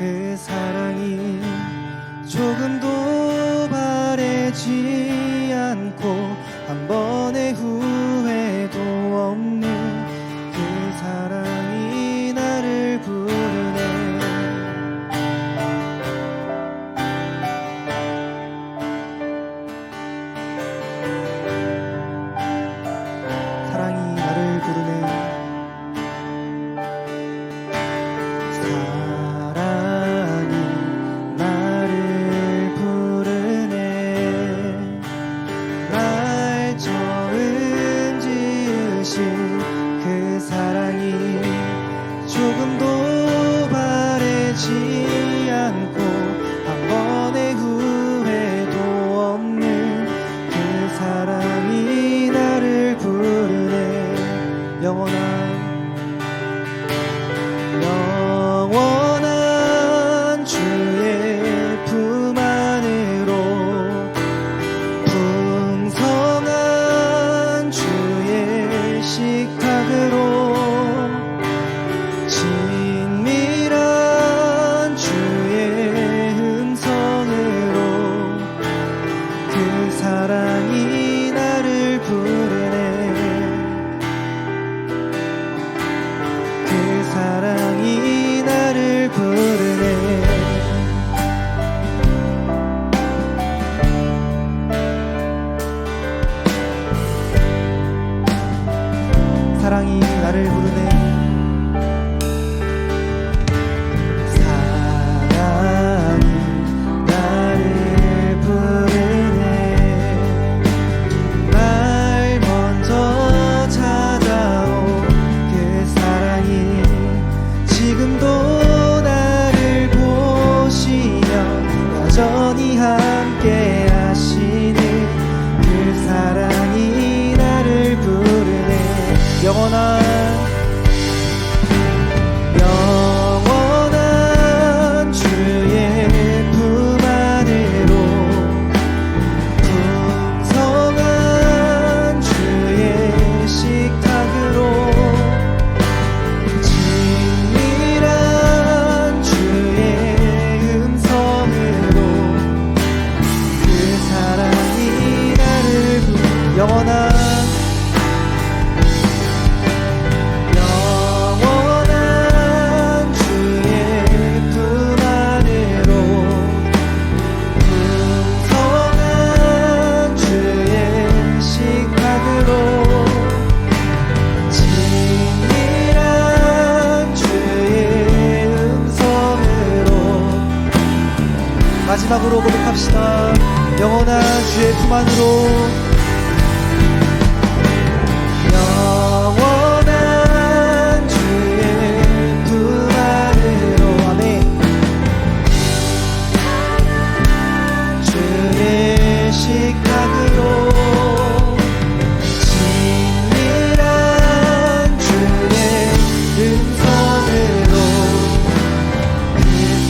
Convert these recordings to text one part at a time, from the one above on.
그 사랑이 조금도 바래지 않고 한 번의 후회도 없는 그 사랑이 나를 부르네. 사랑이 나를 부르네. 사랑이 나를 부르네. 날 처음 지으신 그 사랑이 조금도 바래지 않고 한 번의 후회도 없는 그 사랑이 나를 부르네. 영원한 주의 품 안으로 풍성한 주의 식탁으로 친밀한 주의 음성으로 그 사랑이 나를 부르네. 그 사랑이 나를 부르네. 사랑이 나를 부르네. 사랑이 나를 부르네. 날 먼저 찾아온 그 사랑이 지금도 나를 보시며 여전히 함께 하시는 그 사랑이 나를 부르네. 영원한 주의 품 안으로 풍성한 주의 식탁으로 친밀한 주의 음성으로 그 사랑이 나를 영원한 주의 품 안으로 풍성한 주의 식탁으로 친밀한 주의 음성으로 마지막으로 고백합시다. 영원한 주의 품 안으로 영원한 주의 품 안으로 아멘. 주의 식탁으로 친밀한 주의 음성으로 그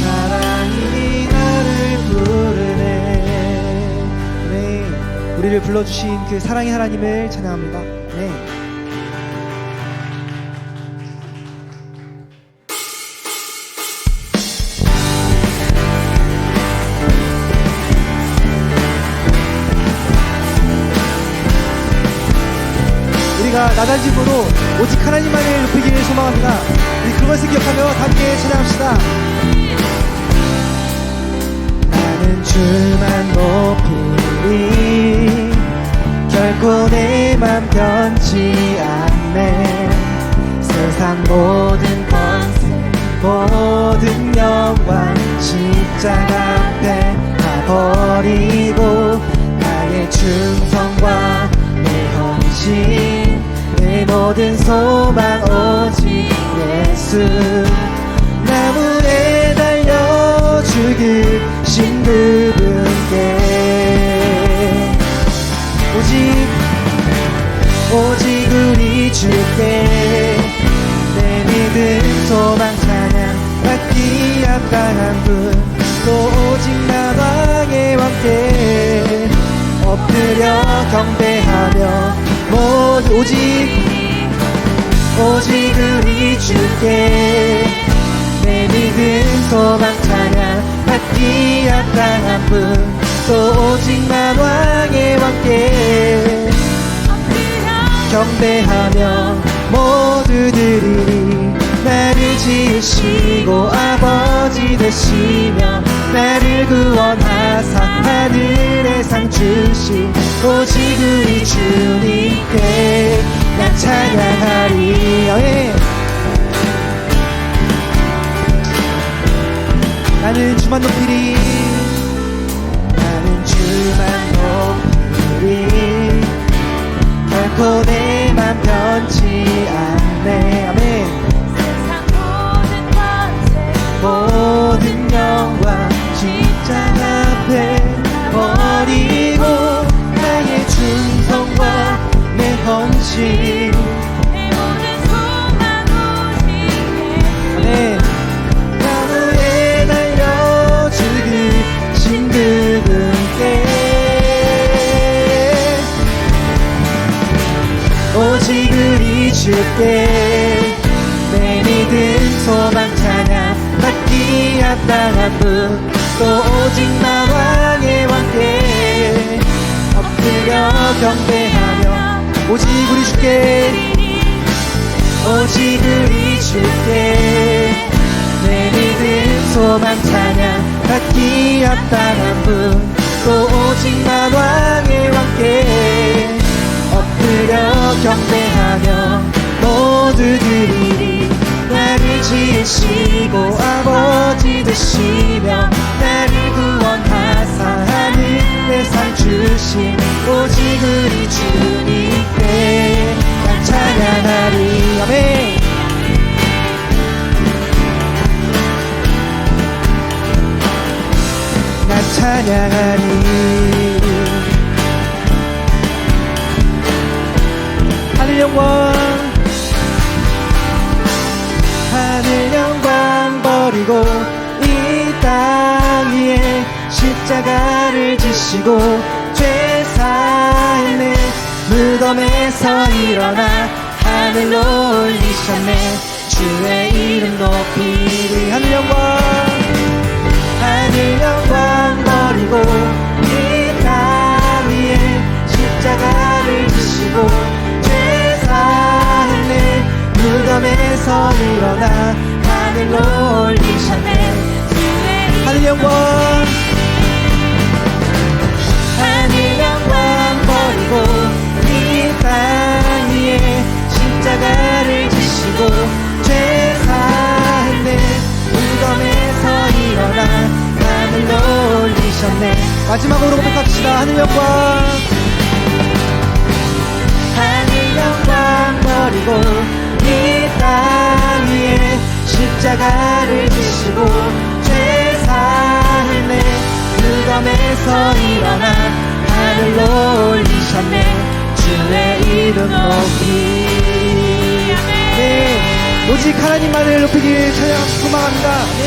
사랑이 나를 부르네. 네, 우리를 불러주신 그 사랑의 하나님을 찬양합니다. 네. 우리가 나달짐으로 오직 하나님만을 높이기를 소망합니다. 우리 그것을 기억하며 함께 찬양합시다. 나는 주만 높이리 결코 내 맘 변치 않네. 세상 모든 권세 모든 영광 십자가 앞에 다 버리고 나의 충성과 내 헌신 내 모든 소망 오직 예수 나무에 달려 죽으신 그분께 오직 우리 주께 내 믿음 소망 찬양 받기 합당한 분 또 오직 나방의 왕께 엎드려 경배하며 모두 오직 우리 주께 내 믿음 소망 찬양 받기 합당한 분 또 오직만 왕의 왕께 경배하며 모두들이 나를 지으시고 아버지 되시며 나를 구원하사 하늘의 상 주신 오직 우리 주님께 난 찬양하리. 나는 주만 높이리. 나는 주만 높이리. 결코 내 맘 변치 않네. 아멘. 세상 모든 권세 모든 영광 십자가 앞에 버리고 나의 충성과 내 헌신 내 모든 소망 오직에 아멘. 나무에 달려 죽으신 그분께 오직 우리 주께 내 믿음 소망 찬양 받기 합당한 분 또 오직만 왕의 왕께 엎드려 경배하며 오직 우리 주께 오직 우리 주께 내 믿음 소망 찬양 받기 합당한 분 또 오직만 왕의 왕께 엎드려 경배하며 모두들이 나를 지으시고 아버지 되시며 나를 구원하사 하늘의 상 주신 오직 우리 주님께 난 찬양하리. 아멘. 난 찬양하리. 하늘 영광 하늘 영광 버리고 이 땅 위에 십자가를 지시고 죄 사했네. 무덤에서 일어나 하늘로 올리셨네. 주의 이름 높이리. 하늘 영광 버리고 이 땅 위에 십자가를 지시고 죄 사했네. 무덤에서 일어나 하늘로 올리셨네. 하늘 영광 버리고 이 땅 위에 십자가를 지시고 죄 사했네. 무덤에서 일어나 하늘로 올리셨네. 마지막으로 고백합시다. 하늘 영광 버리고 이 땅 위에 십자가를 지시고 죄 사했네. 무덤에서 일어나 하늘로 올리셨네. 주의 이름 높이. 네, 오직 하나님만을 높이길 찬양 소망합니다. 네.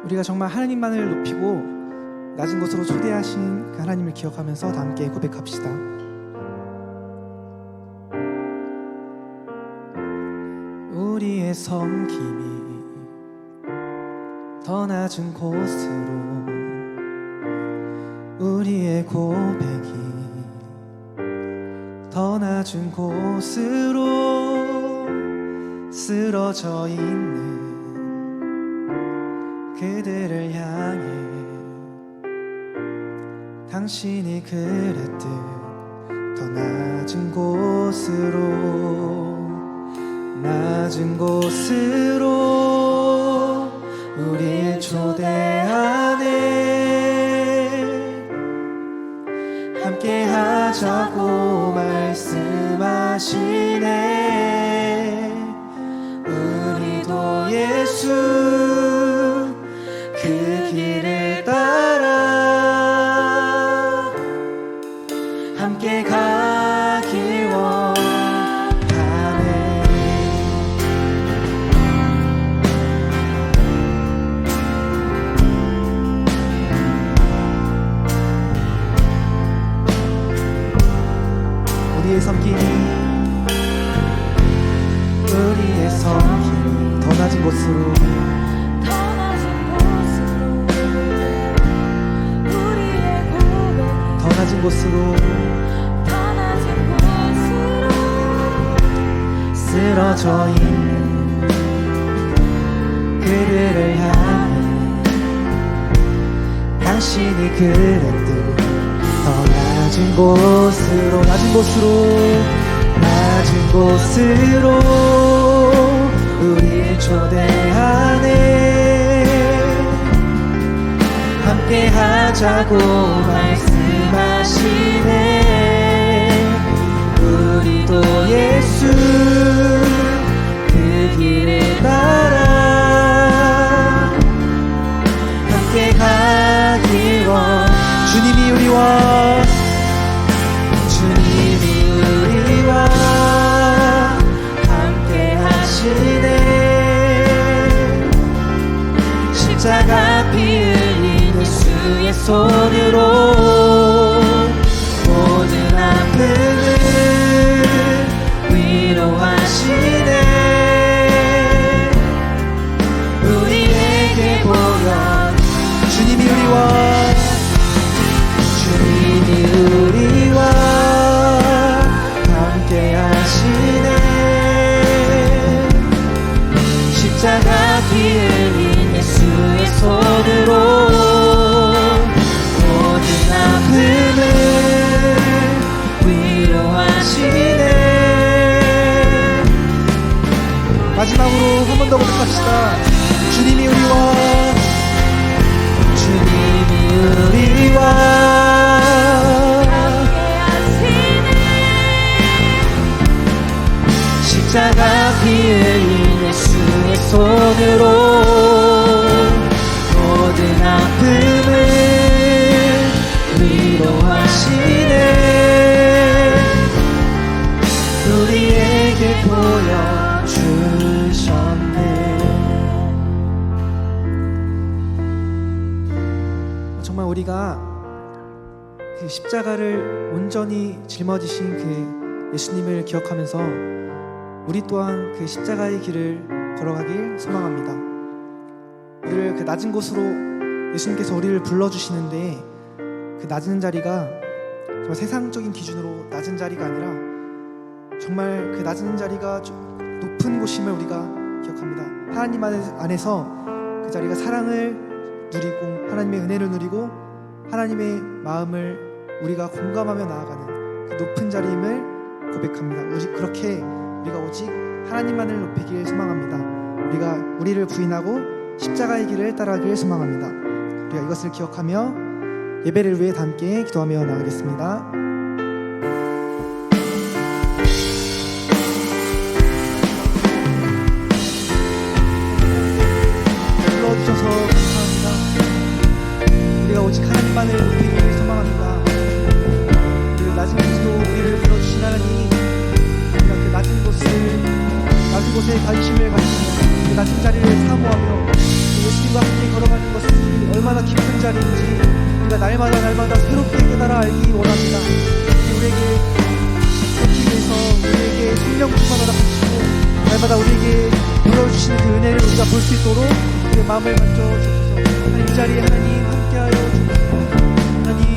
우리가 정말 하나님만을 높이고 낮은 곳으로 초대하신 그 하나님을 기억하면서 다 함께 고백합시다. 우리의 섬김이 더 낮은 곳으로 우리의 고백이 더 낮은 곳으로 쓰러져 있는 그들을 향해 당신이 그랬듯 더 낮은 곳으로 우리의 초대 안에 함께 하자고 말씀하시네. 우리도 예수 그 길을 따라 함께 가길 원하네. 우리의 섬김이 우리의 섬김이 더 낮은 곳으로 더 낮은 곳으로 우리의 고백이 더 낮은 곳으로 더 낮은 곳으로 쓰러져 있는 그들을 향해 당신이 그랬듯 더 낮은 곳으로 낮은 곳으로 낮은 곳으로 우리를 초대하네 함께 하자고 말씀하시네 우리도 예수 그 길을 따라 함께 가길 원 주님이 우리와 함께 하시네 십자가 피 흘린 예수의 손으로 모든 아픔을 위로하시네 우리에게 보여 주님이 우리와 함께 하시네 십자가 피 흘린 예수의 손으로 모든 아픔을 위로하시네 마지막으로 한 번 더 고백합시다 주님이 우리와 십자가 피 흘린 예수의 손으로 모든 아픔을 위로하시네 우리에게 보여주셨네 정말 우리가 그 십자가를 온전히 짊어지신 그 예수님을 기억하면서 우리 또한 그 십자가의 길을 걸어가길 소망합니다. 우리를 그 낮은 곳으로 예수님께서 우리를 불러주시는데 그 낮은 자리가 정말 세상적인 기준으로 낮은 자리가 아니라 정말 그 낮은 자리가 높은 곳임을 우리가 기억합니다. 하나님 안에서 그 자리가 사랑을 누리고 하나님의 은혜를 누리고 하나님의 마음을 우리가 공감하며 나아가는 그 높은 자리임을 고백합니다. 그렇게 우리가 오직 하나님만을 높이길 소망합니다. 우리가 우리를 부인하고 십자가의 길을 따라가길 소망합니다. 우리가 이것을 기억하며 예배를 위해 함께 기도하며 나가겠습니다. 불러주셔서 감사합니다. 우리가 오직 하나님만을 높이길 소망합니다. 그 낮은 곳으로 우리를 불러주신 하나님 우리가 그 낮은 곳에 관심을 가지며 그 낮은 자리를 사모하며 예수님과 함께 걸어가는 것이 얼마나 깊은 자리인지 우리가 날마다 새롭게 깨달아 알기 원합니다. 우리에게 그렇기 위해서 우리에게 생명 충만하라 하시고 날마다 우리에게 보여주시는 그 은혜를 우리가 볼 수 있도록 우리의 마음을 만져주셔서 이 자리에 하나님 함께하여 주옵소서. 하나님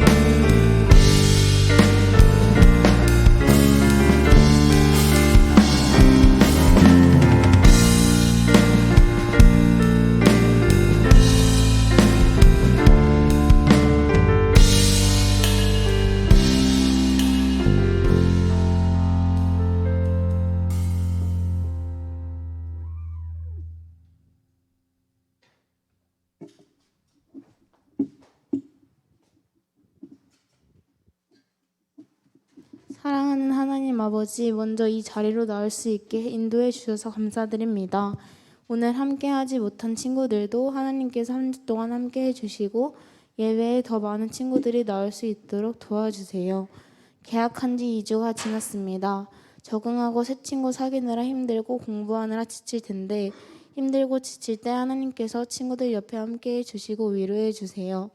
사랑하는 하나님 아버지, 먼저 이 자리로 나올 수 있게 인도해 주셔서 감사드립니다. 오늘 함께하지 못한 친구들도 하나님께서 한 주 동안 함께해 주시고 예배에 더 많은 친구들이 나올 수 있도록 도와주세요. 계약한 지 2주가 지났습니다. 적응하고 새 친구 사귀느라 힘들고 공부하느라 지칠 텐데 힘들고 지칠 때 하나님께서 친구들 옆에 함께해 주시고 위로해 주세요.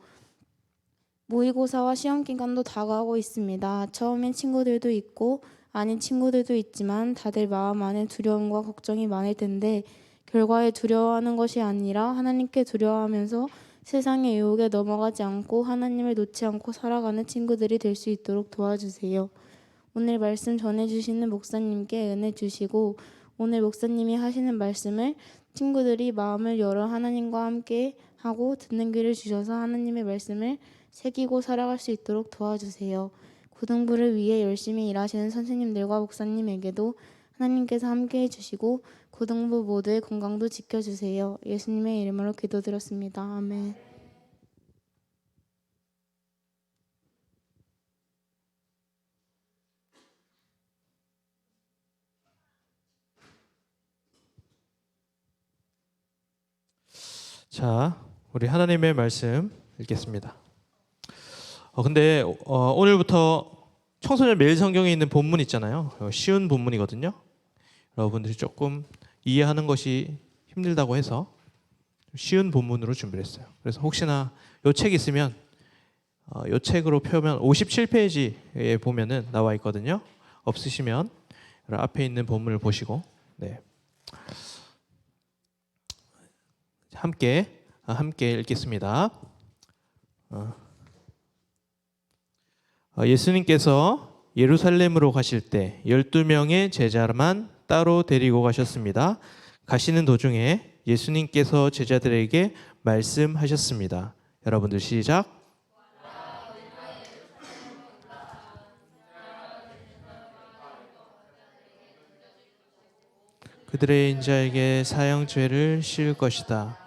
모의고사와 시험기간도 다가오고 있습니다. 처음엔 친구들도 있고 아닌 친구들도 있지만 다들 마음 안에 두려움과 걱정이 많을 텐데 결과에 두려워하는 것이 아니라 하나님께 두려워하면서 세상의 유혹에 넘어가지 않고 하나님을 놓지 않고 살아가는 친구들이 될 수 있도록 도와주세요. 오늘 말씀 전해주시는 목사님께 은혜 주시고 오늘 목사님이 하시는 말씀을 친구들이 마음을 열어 하나님과 함께 하고 듣는 귀를 주셔서 하나님의 말씀을 새기고 살아갈 수 있도록 도와주세요. 고등부를 위해 열심히 일하시는 선생님들과 목사님에게도 하나님께서 함께 해주시고 고등부 모두의 건강도 지켜주세요. 예수님의 이름으로 기도드렸습니다. 아멘. 자, 우리 하나님의 말씀 읽겠습니다. 근데 오늘부터 청소년 매일 성경에 있는 본문 있잖아요. 쉬운 본문이거든요. 여러분들이 조금 이해하는 것이 힘들다고 해서 쉬운 본문으로 준비를 했어요. 그래서 혹시나 이 책 있으면 이 책으로 펴면 57페이지에 보면은 나와 있거든요. 없으시면 앞에 있는 본문을 보시고 함께 읽겠습니다. 예수님께서 예루살렘으로 가실 때 12명의 제자만 따로 데리고 가셨습니다. 가시는 도중에 예수님께서 제자들에게 말씀하셨습니다. 여러분들 시작. 그들의 인자에게 사형죄를 씌울 것이다.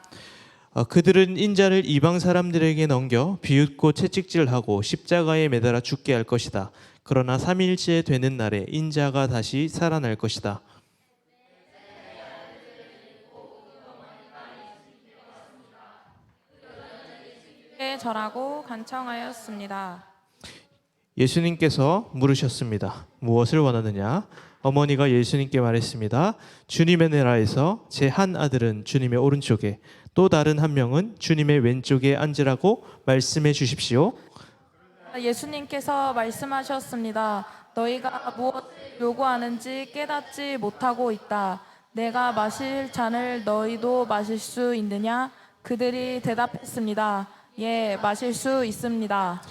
그들은 인자를 이방 사람들에게 넘겨 비웃고 채찍질하고 십자가에 매달아 죽게 할 것이다. 그러나 3일째 되는 날에 인자가 다시 살아날 것이다. 절하고 간청하였습니다. 예수님께서 물으셨습니다. 무엇을 원하느냐? 어머니가 예수님께 말했습니다. 주님의 나라에서 제 한 아들은 주님의 오른쪽에 또 다른 한 명은 주님의 왼쪽에 앉으라고 말씀해 주십시오. 예수님께서 말씀하셨습니다. 너희가 무엇을 요구하는지 깨닫지 못하고 있다. 내가 마실 잔을 너희도 마실 수 있느냐? 그들이 대답했습니다. 예, 마실 수 있습니다.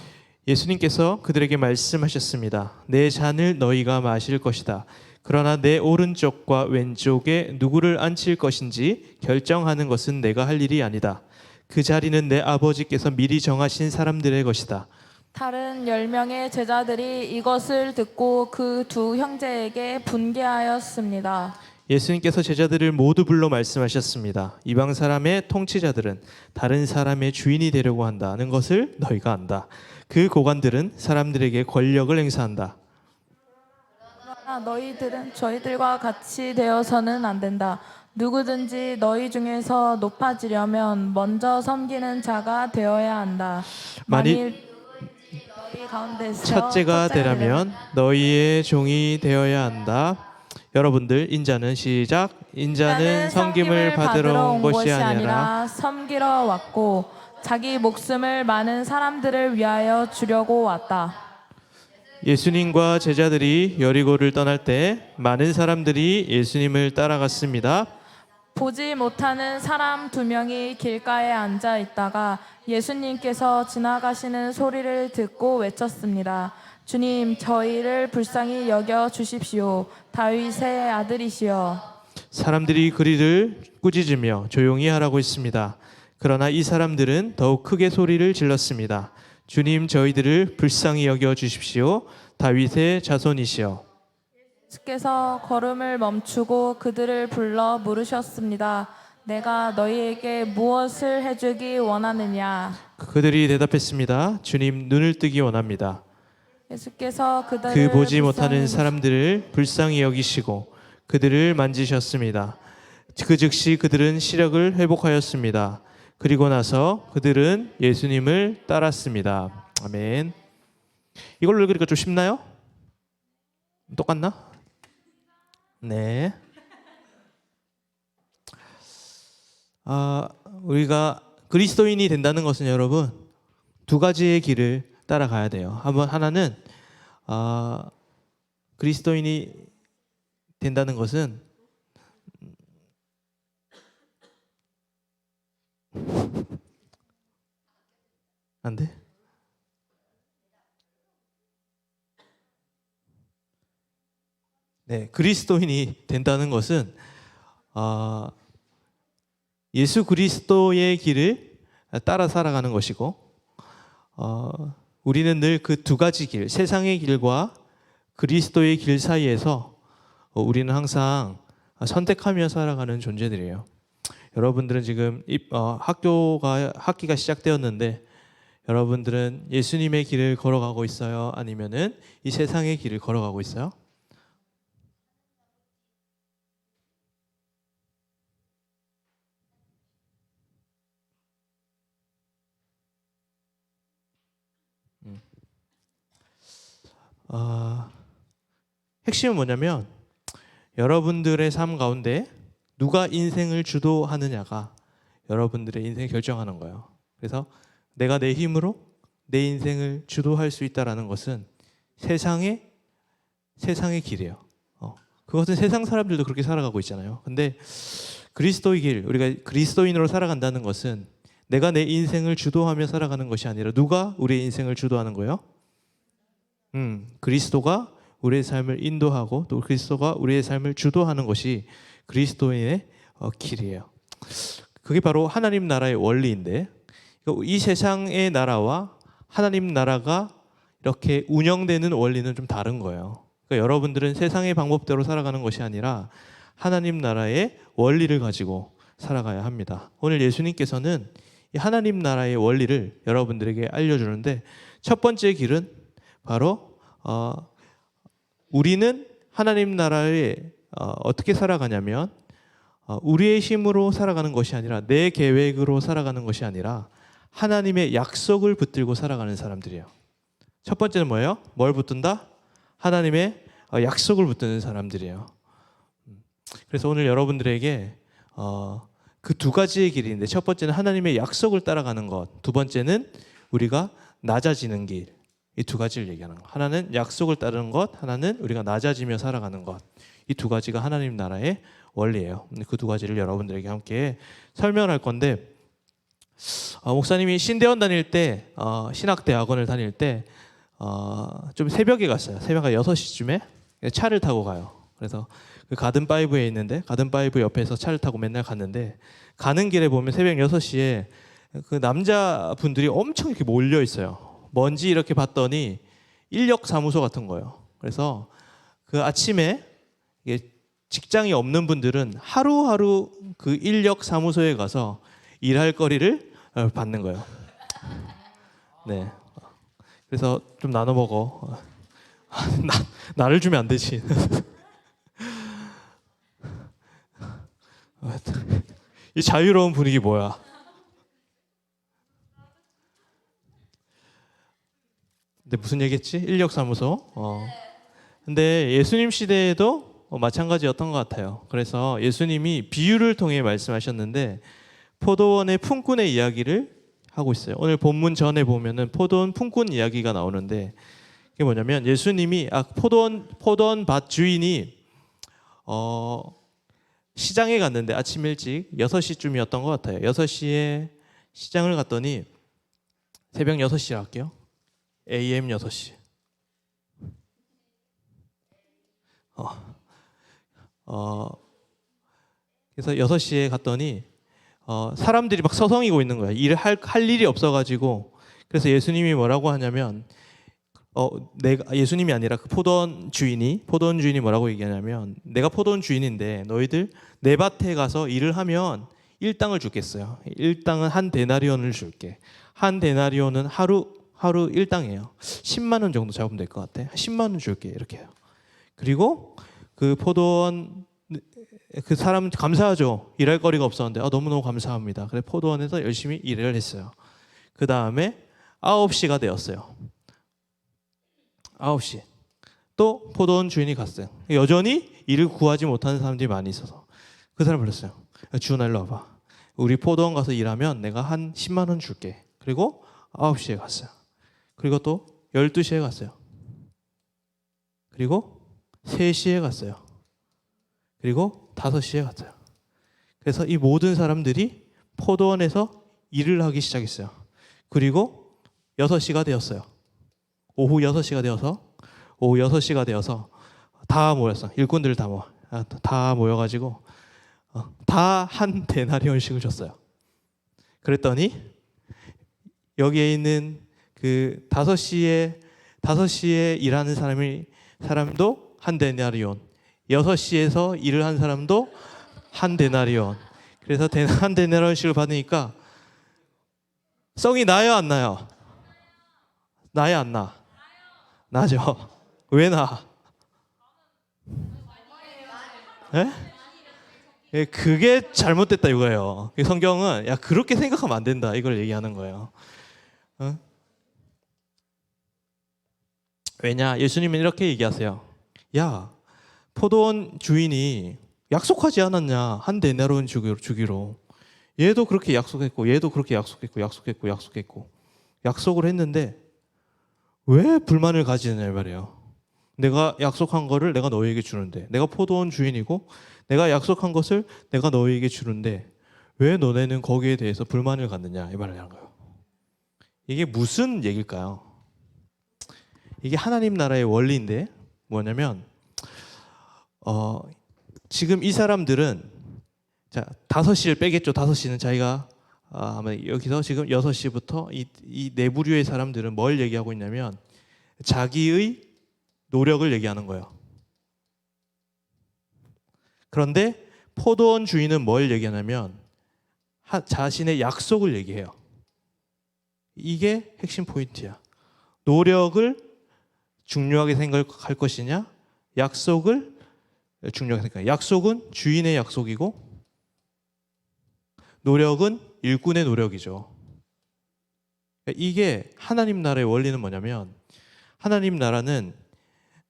예수님께서 그들에게 말씀하셨습니다. 내 잔을 너희가 마실 것이다. 그러나 내 오른쪽과 왼쪽에 누구를 앉힐 것인지 결정하는 것은 내가 할 일이 아니다. 그 자리는 내 아버지께서 미리 정하신 사람들의 것이다. 다른 10명의 제자들이 이것을 듣고 그 두 형제에게 분개하였습니다. 예수님께서 제자들을 모두 불러 말씀하셨습니다. 이방 사람의 통치자들은 다른 사람의 주인이 되려고 한다는 것을 너희가 안다. 그 고관들은 사람들에게 권력을 행사한다. 그러나 너희들은 저희들과 같이 되어서는 안 된다. 누구든지 너희 중에서 높아지려면 먼저 섬기는 자가 되어야 한다. 만일 너희 가운데서 첫째가 되려면 너희의 종이 되어야 한다. 여러분들 인자는 시작. 인자는 섬김을 받으러 온 것이 아니라 섬기러 왔고 자기 목숨을 많은 사람들을 위하여 주려고 왔다. 예수님과 제자들이 여리고를 떠날 때 많은 사람들이 예수님을 따라갔습니다. 보지 못하는 사람 2명이 길가에 앉아 있다가 예수님께서 지나가시는 소리를 듣고 외쳤습니다. 주님, 저희를 불쌍히 여겨 주십시오. 다윗의 아들이시여. 사람들이 그리를 꾸짖으며 조용히 하라고 했습니다. 그러나 이 사람들은 더욱 크게 소리를 질렀습니다. 주님, 저희들을 불쌍히 여겨 주십시오. 다윗의 자손이시여. 예수께서 걸음을 멈추고 그들을 불러 물으셨습니다. 내가 너희에게 무엇을 해주기 원하느냐? 그들이 대답했습니다. 주님, 눈을 뜨기 원합니다. 예수께서 그들을 그 보지 못하는 불쌍히 사람들을 불쌍히 여기시고 그들을 만지셨습니다. 그 즉시 그들은 시력을 회복하였습니다. 그리고 나서 그들은 예수님을 따랐습니다. 아멘. 이걸로 읽으니까 좀 쉽나요? 똑같나? 네. 우리가 그리스도인이 된다는 것은 여러분 2가지의 길을 따라가야 돼요. 하나는 그리스도인이 된다는 것은 안 돼? 네, 그리스도인이 된다는 것은 예수 그리스도의 길을 따라 살아가는 것이고, 우리는 늘 그 두 가지 길, 세상의 길과 그리스도의 길 사이에서 우리는 항상 선택하며 살아가는 존재들이에요. 여러분들은 지금 학기가 시작되었는데, 여러분들은 예수님의 길을 걸어가고 있어요? 아니면은 이 세상의 길을 걸어가고 있어요? 핵심은 뭐냐면, 여러분들의 삶 가운데 누가 인생을 주도하느냐가 여러분들의 인생을 결정하는 거예요. 그래서 내가 내 힘으로 내 인생을 주도할 수 있다라는 것은 세상의 길이에요. 그것은 세상 사람들도 그렇게 살아가고 있잖아요. 근데 그리스도의 길, 우리가 그리스도인으로 살아간다는 것은 내가 내 인생을 주도하며 살아가는 것이 아니라 누가 우리의 인생을 주도하는 거예요? 그리스도가 우리의 삶을 인도하고 또 그리스도가 우리의 삶을 주도하는 것이 그리스도인의 길이에요. 그게 바로 하나님 나라의 원리인데, 이 세상의 나라와 하나님 나라가 이렇게 운영되는 원리는 좀 다른 거예요. 그러니까 여러분들은 세상의 방법대로 살아가는 것이 아니라 하나님 나라의 원리를 가지고 살아가야 합니다. 오늘 예수님께서는 이 하나님 나라의 원리를 여러분들에게 알려주는데, 첫 번째 길은 바로 우리는 하나님 나라에 어떻게 살아가냐면, 우리의 힘으로 살아가는 것이 아니라 내 계획으로 살아가는 것이 아니라 하나님의 약속을 붙들고 살아가는 사람들이에요. 첫 번째는 뭐예요? 뭘 붙든다? 하나님의 약속을 붙드는 사람들이에요. 그래서 오늘 여러분들에게 그 두 가지의 길인데, 첫 번째는 하나님의 약속을 따라가는 것, 두 번째는 우리가 낮아지는 길, 이 두 가지를 얘기하는 것. 하나는 약속을 따르는 것, 하나는 우리가 낮아지며 살아가는 것. 이 두 가지가 하나님 나라의 원리예요. 그 두 가지를 여러분들에게 함께 설명할 건데, 목사님이 신대원 다닐 때, 신학대학원을 다닐 때 좀 새벽에 갔어요. 새벽 6시쯤에 차를 타고 가요. 그래서 그 가든파이브에 있는데, 가든파이브 옆에서 차를 타고 맨날 갔는데, 가는 길에 보면 새벽 6시에 그 남자분들이 엄청 이렇게 몰려 있어요. 뭔지 이렇게 봤더니 인력사무소 같은 거예요. 그래서 그 아침에 직장이 없는 분들은 하루하루 그 인력사무소에 가서 일할 거리를 받는 거예요. 네. 그래서 좀 나눠 먹어. 나를 주면 안 되지. 이 자유로운 분위기 뭐야? 근데 무슨 얘기했지? 인력사무소. 근데 예수님 시대에도 마찬가지였던 것 같아요. 그래서 예수님이 비유를 통해 말씀하셨는데, 포도원의 품꾼의 이야기를 하고 있어요. 오늘 본문 전에 보면은 포도원 품꾼 이야기가 나오는데, 그게 뭐냐면 예수님이 포도원 밭 주인이 시장에 갔는데, 아침 일찍 6시쯤이었던 것 같아요. 6시에 시장을 갔더니, 새벽 6시에 할게요. AM 6시. 그래서 6시에 갔더니 사람들이 막 서성이고 있는 거야. 일을 할 일이 없어가지고. 그래서 예수님이 뭐라고 하냐면, 예수님이 아니라 그 포도원 주인이 뭐라고 얘기하냐면, 내가 포도원 주인인데 너희들 내 밭에 가서 일을 하면 일당을 주겠어요. 일당은 한 데나리온을 줄게. 한 데나리온은 하루 일당이에요. 10만 원 정도 잡으면 될 것 같아. 10만 원 줄게, 이렇게 해요. 그리고 그 포도원 그 사람 감사하죠. 일할 거리가 없었는데 너무너무 감사합니다. 그래 포도원에서 열심히 일을 했어요. 그 다음에 9시가 되었어요. 9시 또 포도원 주인이 갔어요. 여전히 일을 구하지 못하는 사람들이 많이 있어서 그 사람 불렀어요. 주은아 일로 와봐. 우리 포도원 가서 일하면 내가 한 10만 원 줄게. 그리고 9시에 갔어요. 그리고 또 12시에 갔어요. 그리고 3시에 갔어요. 그리고 5시에 갔어요. 그래서 이 모든 사람들이 포도원에서 일을 하기 시작했어요. 그리고 6시가 되었어요. 오후 6시가 되어서 다 모였어. 일꾼들 다 모여가지고 다 한 데나리온씩을 줬어요. 그랬더니 여기에 있는 그 5시에 일하는 사람도 한 데나리온, 6시에서 일을 한 사람도 한 데나리온. 그래서 한 데나리온씩을 받으니까 썽이 나요, 안 나요? 나요, 안 나? 나죠. 왜 나? 예? 예, 그게 잘못됐다 이거예요. 성경은 야 그렇게 생각하면 안 된다 이걸 얘기하는 거예요. 어? 왜냐? 예수님은 이렇게 얘기하세요. 야, 포도원 주인이 약속하지 않았냐? 한 데나리온 주기로. 얘도 그렇게 약속했고 얘도 그렇게 약속했고 약속을 했는데 왜 불만을 가지느냐 말이에요. 내가 약속한 거를 내가 너희에게 주는데, 내가 포도원 주인이고 내가 약속한 것을 내가 너희에게 주는데 왜 너네는 거기에 대해서 불만을 갖느냐 이 말을 하는 거예요. 이게 무슨 얘기일까요? 이게 하나님 나라의 원리인데 뭐냐면 지금 이 사람들은 자 5시를 빼겠죠. 5시는 자기가 아마 여기서 지금 6시부터 이 내부류의 사람들은 뭘 얘기하고 있냐면 자기의 노력을 얘기하는 거예요. 그런데 포도원 주인은 뭘 얘기하냐면 자신의 약속을 얘기해요. 이게 핵심 포인트야. 노력을 중요하게 생각할 것이냐, 약속을 중요하게 생각해. 약속은 주인의 약속이고 노력은 일꾼의 노력이죠. 이게 하나님 나라의 원리는 뭐냐면 하나님 나라는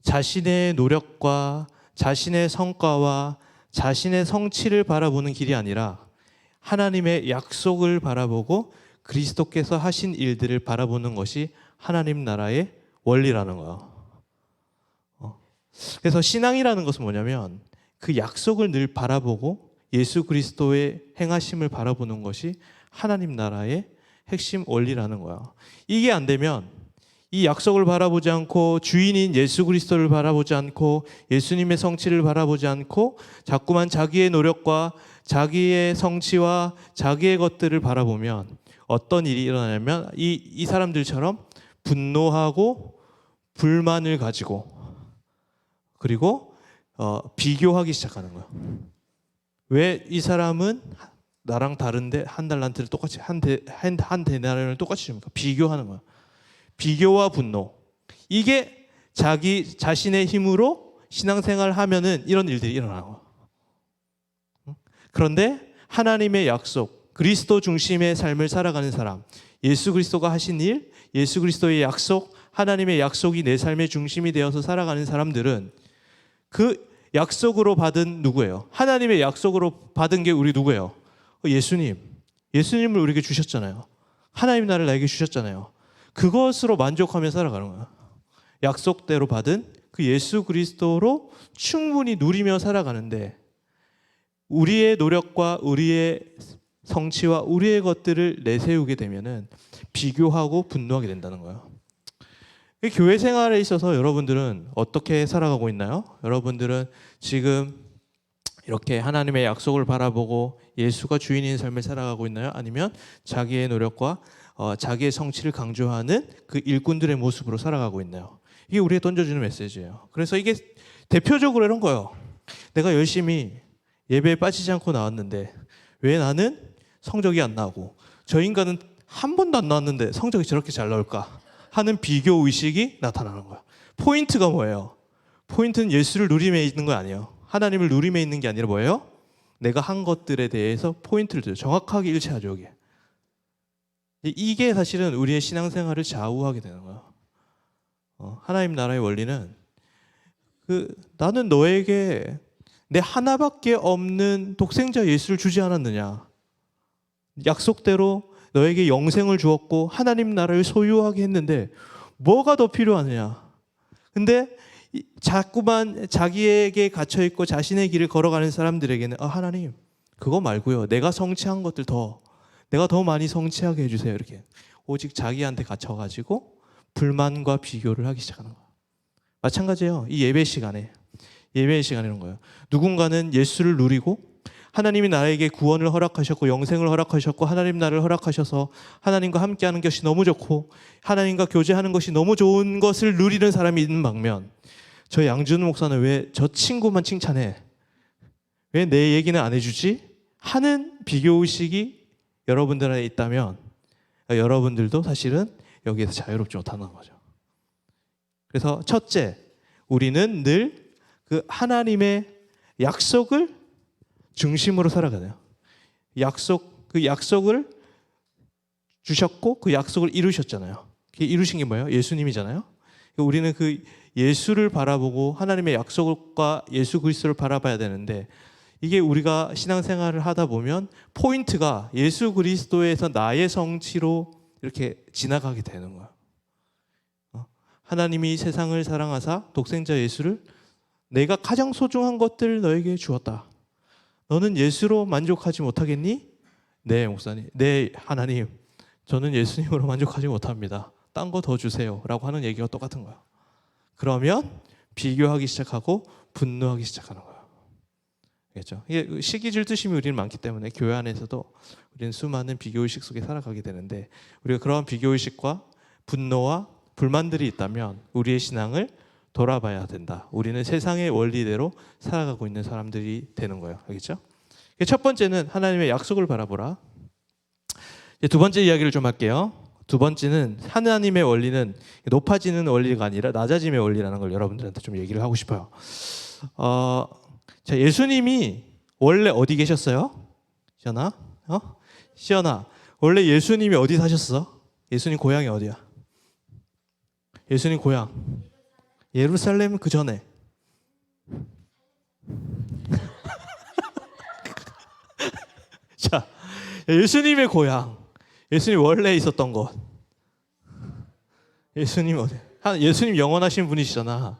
자신의 노력과 자신의 성과와 자신의 성취를 바라보는 길이 아니라 하나님의 약속을 바라보고 그리스도께서 하신 일들을 바라보는 것이 하나님 나라의 원리라는 거예요. 그래서 신앙이라는 것은 뭐냐면 그 약속을 늘 바라보고 예수 그리스도의 행하심을 바라보는 것이 하나님 나라의 핵심 원리라는 거야. 이게 안 되면 이 약속을 바라보지 않고 주인인 예수 그리스도를 바라보지 않고 예수님의 성취를 바라보지 않고 자꾸만 자기의 노력과 자기의 성취와 자기의 것들을 바라보면 어떤 일이 일어나냐면 이 사람들처럼 분노하고 불만을 가지고 그리고 비교하기 시작하는 거예요. 왜 이 사람은 나랑 다른데 한 달란트를 똑같이 한 데나리온을 똑같이 줍니까? 비교하는 거예요. 비교와 분노. 이게 자신의 힘으로 신앙생활을 하면은 이런 일들이 일어나는 거예요. 그런데 하나님의 약속, 그리스도 중심의 삶을 살아가는 사람, 예수 그리스도가 하신 일, 예수 그리스도의 약속, 하나님의 약속이 내 삶의 중심이 되어서 살아가는 사람들은 그 약속으로 받은 누구예요? 하나님의 약속으로 받은 게 우리 누구예요? 예수님을 우리에게 주셨잖아요. 하나님 나라를 나에게 주셨잖아요. 그것으로 만족하며 살아가는 거야. 약속대로 받은 그 예수 그리스도로 충분히 누리며 살아가는데 우리의 노력과 우리의 성취와 우리의 것들을 내세우게 되면은 비교하고 분노하게 된다는 거예요. 교회 생활에 있어서 여러분들은 어떻게 살아가고 있나요? 여러분들은 지금 이렇게 하나님의 약속을 바라보고 예수가 주인인 삶을 살아가고 있나요? 아니면 자기의 노력과 자기의 성취를 강조하는 그 일꾼들의 모습으로 살아가고 있나요? 이게 우리에 던져주는 메시지예요. 그래서 이게 대표적으로 이런 거예요. 내가 열심히 예배에 빠지지 않고 나왔는데 왜 나는 성적이 안 나오고 저 인간은 한 번도 안 나왔는데 성적이 저렇게 잘 나올까 하는 비교 의식이 나타나는 거야. 포인트가 뭐예요? 포인트는 예수를 누림에 있는 거 아니에요. 하나님을 누림에 있는 게 아니라 뭐예요? 내가 한 것들에 대해서 포인트를 줘요. 정확하게 일치하죠. 이게 사실은 우리의 신앙생활을 좌우하게 되는 거예요. 하나님 나라의 원리는 나는 너에게 내 하나밖에 없는 독생자 예수를 주지 않았느냐. 약속대로 너에게 영생을 주었고 하나님 나라를 소유하게 했는데 뭐가 더 필요하느냐. 근데 자꾸만 자기에게 갇혀 있고 자신의 길을 걸어가는 사람들에게는 하나님 그거 말고요. 내가 성취한 것들 내가 더 많이 성취하게 해주세요. 이렇게 오직 자기한테 갇혀가지고 불만과 비교를 하기 시작하는 거예요. 마찬가지예요. 이 예배 시간에 이런 거예요. 누군가는 예수를 누리고 하나님이 나에게 구원을 허락하셨고 영생을 허락하셨고 하나님 나를 허락하셔서 하나님과 함께하는 것이 너무 좋고 하나님과 교제하는 것이 너무 좋은 것을 누리는 사람이 있는 반면 저 양준우 목사는 왜 저 친구만 칭찬해? 왜 내 얘기는 안 해주지? 하는 비교의식이 여러분들 안에 있다면 여러분들도 사실은 여기에서 자유롭지 못하는 거죠. 그래서 첫째, 우리는 늘 그 하나님의 약속을 중심으로 살아가야 돼요. 그 약속을 주셨고 그 약속을 이루셨잖아요. 그게 이루신 게 뭐예요? 예수님이잖아요. 우리는 그 예수를 바라보고 하나님의 약속과 예수 그리스도를 바라봐야 되는데 이게 우리가 신앙생활을 하다 보면 포인트가 예수 그리스도에서 나의 성취로 이렇게 지나가게 되는 거예요. 하나님이 세상을 사랑하사 독생자 예수를 내가 가장 소중한 것들 너에게 주었다. 너는 예수로 만족하지 못하겠니? 네, 목사님. 네, 하나님. 저는 예수님으로 만족하지 못합니다. 딴 거 더 주세요. 라고 하는 얘기가 똑같은 거예요. 그러면 비교하기 시작하고 분노하기 시작하는 거예요. 알겠죠? 이게 시기질 투심이 우리는 많기 때문에 교회 안에서도 우리는 수많은 비교의식 속에 살아가게 되는데 우리가 그러한 비교의식과 분노와 불만들이 있다면 우리의 신앙을 돌아봐야 된다. 우리는 세상의 원리대로 살아가고 있는 사람들이 되는 거예요. 알겠죠? 첫 번째는 하나님의 약속을 바라보라. 두 번째 이야기를 좀 할게요. 두 번째는 하나님의 원리는 높아지는 원리가 아니라 낮아짐의 원리라는 걸 여러분들한테 좀 얘기를 하고 싶어요. 자, 예수님이 원래 어디 계셨어요? 시연아? 시연아, 원래 예수님이 어디 사셨어? 예수님 고향이 어디야? 예수님 고향 예루살렘 그 전에 자, 예수님의 고향, 예수님 원래 있었던 곳. 예수님 어디? 예수님 영원하신 분이시잖아.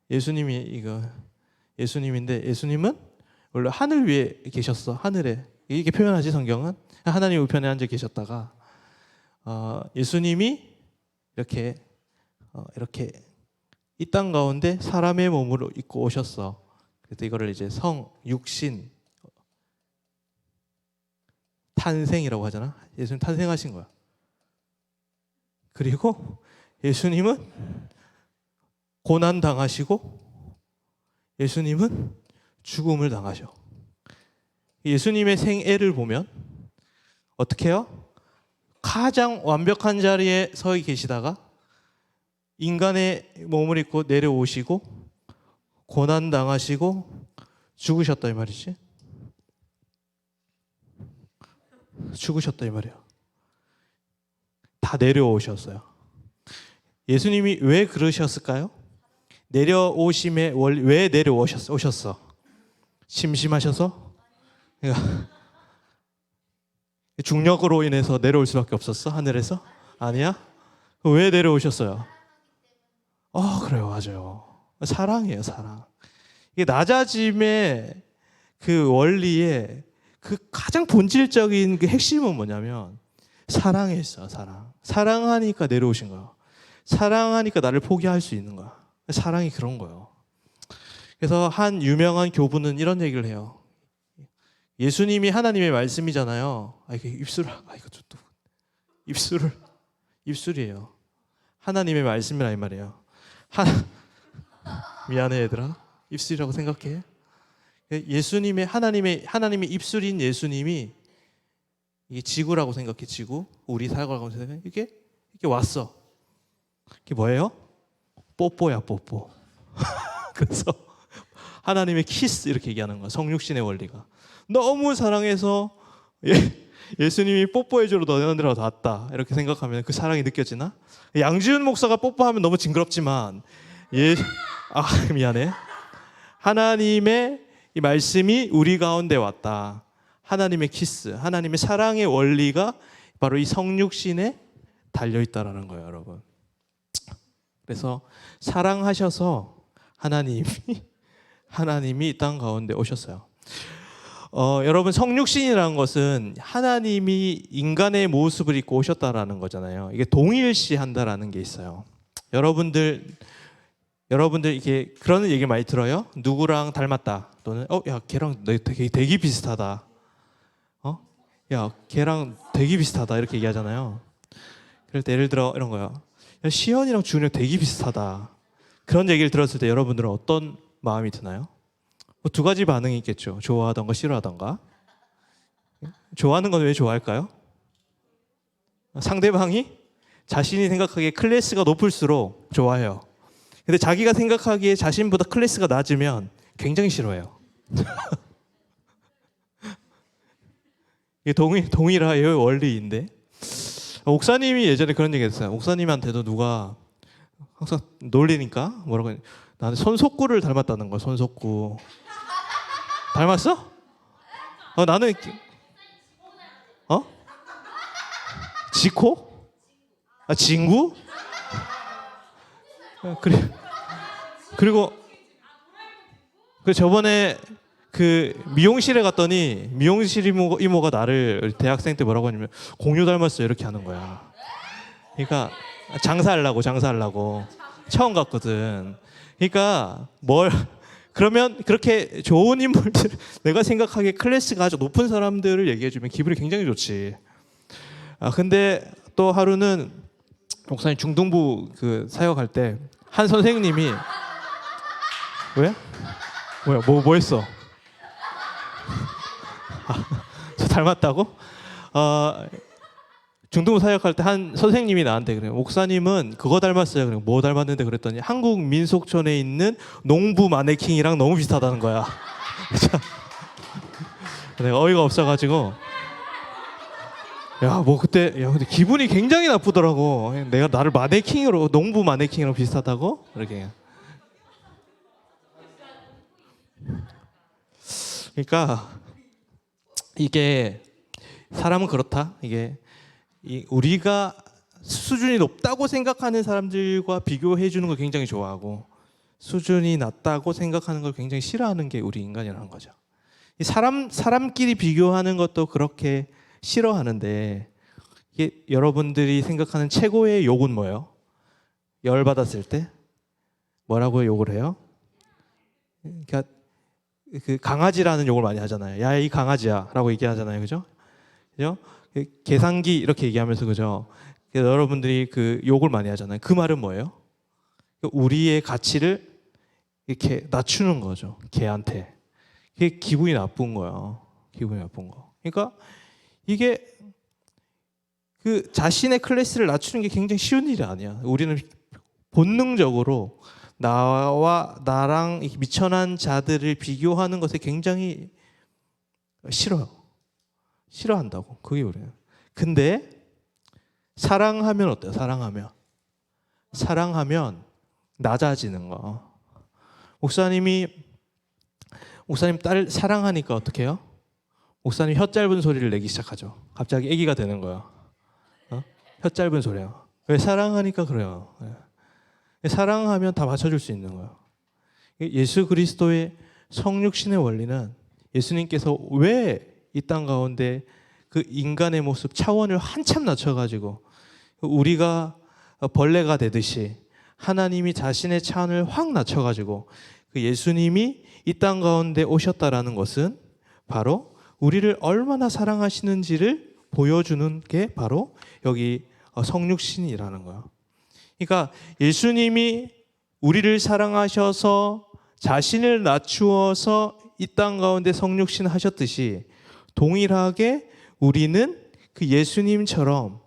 예수님이 이거 예수님인데 예수님은 원래 하늘 위에 계셨어. 하늘에 이렇게 표현하지 성경은 하나님 우편에 앉아 계셨다가 예수님이 이렇게 이 땅 가운데 사람의 몸으로 입고 오셨어. 그래서 이거를 이제 성, 육신, 탄생이라고 하잖아. 예수님 탄생하신 거야. 그리고 예수님은 고난 당하시고 예수님은 죽음을 당하셔. 예수님의 생애를 보면 어떻게 해요? 가장 완벽한 자리에 서 계시다가 인간의 몸을 입고 내려오시고 고난 당하시고 죽으셨다 이 말이지. 죽으셨다 이 말이야. 다 내려오셨어요. 예수님이 왜 그러셨을까요? 내려오심의 원리, 왜 내려오셨어? 심심하셔서? 그러니까 중력으로 인해서 내려올 수밖에 없었어? 하늘에서? 아니야? 왜 내려오셨어요? 그래요. 맞아요. 사랑이에요. 사랑. 이게 낮아짐의 그 원리의 그 가장 본질적인 그 핵심은 뭐냐면 사랑에 있어요. 사랑. 사랑하니까 내려오신 거예요. 사랑하니까 나를 포기할 수 있는 거야. 사랑이 그런 거예요. 그래서 한 유명한 교부는 이런 얘기를 해요. 예수님이 하나님의 말씀이잖아요. 이게 입술이에요. 하나님의 말씀이라 이 말이에요. 미안해 얘들아. 입술이라고 생각해. 하나님의 입술인 예수님이 이게 지구라고 생각해. 지구. 우리 살아가고 생각해. 이게 왔어. 이게 뭐예요? 뽀뽀야, 뽀뽀. 그래서 하나님의 키스 이렇게 얘기하는 거야. 성육신의 원리가. 너무 사랑해서 예수님이 뽀뽀해주러 너네들하고 왔다 이렇게 생각하면 그 사랑이 느껴지나? 양지훈 목사가 뽀뽀하면 너무 징그럽지만 미안해. 하나님의 이 말씀이 우리 가운데 왔다. 하나님의 키스, 하나님의 사랑의 원리가 바로 이 성육신에 달려있다라는 거예요, 여러분. 그래서 사랑하셔서 하나님이 이 땅 가운데 오셨어요. 여러분, 성육신이라는 것은 하나님이 인간의 모습을 입고 오셨다라는 거잖아요. 이게 동일시한다라는 게 있어요. 여러분들 이게 그런 얘기 많이 들어요. 누구랑 닮았다, 또는 야 걔랑 되게 비슷하다. 야 걔랑 되게 비슷하다, 이렇게 얘기하잖아요. 그럴 때 예를 들어 이런 거요. 야 시연이랑 준이랑 되게 비슷하다. 그런 얘기를 들었을 때 여러분들은 어떤 마음이 드나요? 뭐 두 가지 반응이 있겠죠. 좋아하던가 싫어하던가. 좋아하는 건 왜 좋아할까요? 상대방이 자신이 생각하기에 클래스가 높을수록 좋아해요. 근데 자기가 생각하기에 자신보다 클래스가 낮으면 굉장히 싫어해요. 이게 동일화의 원리인데, 옥사님이 예전에 그런 얘기 했어요. 옥사님한테도 누가 항상 놀리니까 뭐라고 했냐, 나는 손석구를 닮았다는 거야. 손석구 닮았어? 나는 지코? 진구? 그리고 저번에 그 미용실에 갔더니 미용실 이모가 나를 대학생 때 뭐라고 하냐면 공유 닮았어, 이렇게 하는 거야. 그러니까 장사하려고 처음 갔거든. 그러니까 그러면 그렇게 좋은 인물들, 내가 생각하기에 클래스가 아주 높은 사람들을 얘기해주면 기분이 굉장히 좋지. 근데 또 하루는 목사님 중등부 그 사역할 때 한 선생님이 왜? 뭐야? 뭐 했어? 저 닮았다고? 중등부 사역할 때 한 선생님이 나한테 그래요. 목사님은 그거 닮았어요. 그래, 뭐 닮았는데 그랬더니 한국 민속촌에 있는 농부 마네킹이랑 너무 비슷하다는 거야. 내가 어이가 없어가지고 근데 기분이 굉장히 나쁘더라고. 내가 나를 농부 마네킹으로 비슷하다고? 이렇게. 그러니까 이게 사람은 그렇다. 이게 우리가 수준이 높다고 생각하는 사람들과 비교해 주는 걸 굉장히 좋아하고, 수준이 낮다고 생각하는 걸 굉장히 싫어하는 게 우리 인간이라는 거죠. 사람끼리 비교하는 것도 그렇게 싫어하는데, 이게 여러분들이 생각하는 최고의 욕은 뭐예요? 열 받았을 때 뭐라고 욕을 해요? 그러니까 그 강아지라는 욕을 많이 하잖아요. 야, 이 강아지야라고 얘기하잖아요, 그죠? 계산기 이렇게 얘기하면서, 그죠? 여러분들이 그 욕을 많이 하잖아요. 그 말은 뭐예요? 우리의 가치를 이렇게 낮추는 거죠, 걔한테. 그게 기분이 나쁜 거예요. 기분이 나쁜 거. 그러니까 이게 그 자신의 클래스를 낮추는 게 굉장히 쉬운 일이 아니야. 우리는 본능적으로 나랑 미천한 자들을 비교하는 것에 굉장히 싫어한다고. 그게 우리는. 근데 사랑하면 어때요? 사랑하면 낮아지는 거. 목사님 딸 사랑하니까 어떻게 해요? 목사님 혀 짧은 소리를 내기 시작하죠. 갑자기 아기가 되는 거예요. 혀 짧은 소리요. 왜? 사랑하니까 그래요. 사랑하면 다 맞춰줄 수 있는 거예요. 예수 그리스도의 성육신의 원리는, 예수님께서 왜 이 땅 가운데 그 인간의 모습 차원을 한참 낮춰가지고 우리가 벌레가 되듯이 하나님이 자신의 차원을 확 낮춰가지고 그 예수님이 이 땅 가운데 오셨다라는 것은 바로 우리를 얼마나 사랑하시는지를 보여주는 게 바로 여기 성육신이라는 거예요. 그러니까 예수님이 우리를 사랑하셔서 자신을 낮추어서 이 땅 가운데 성육신 하셨듯이, 동일하게 우리는 그 예수님처럼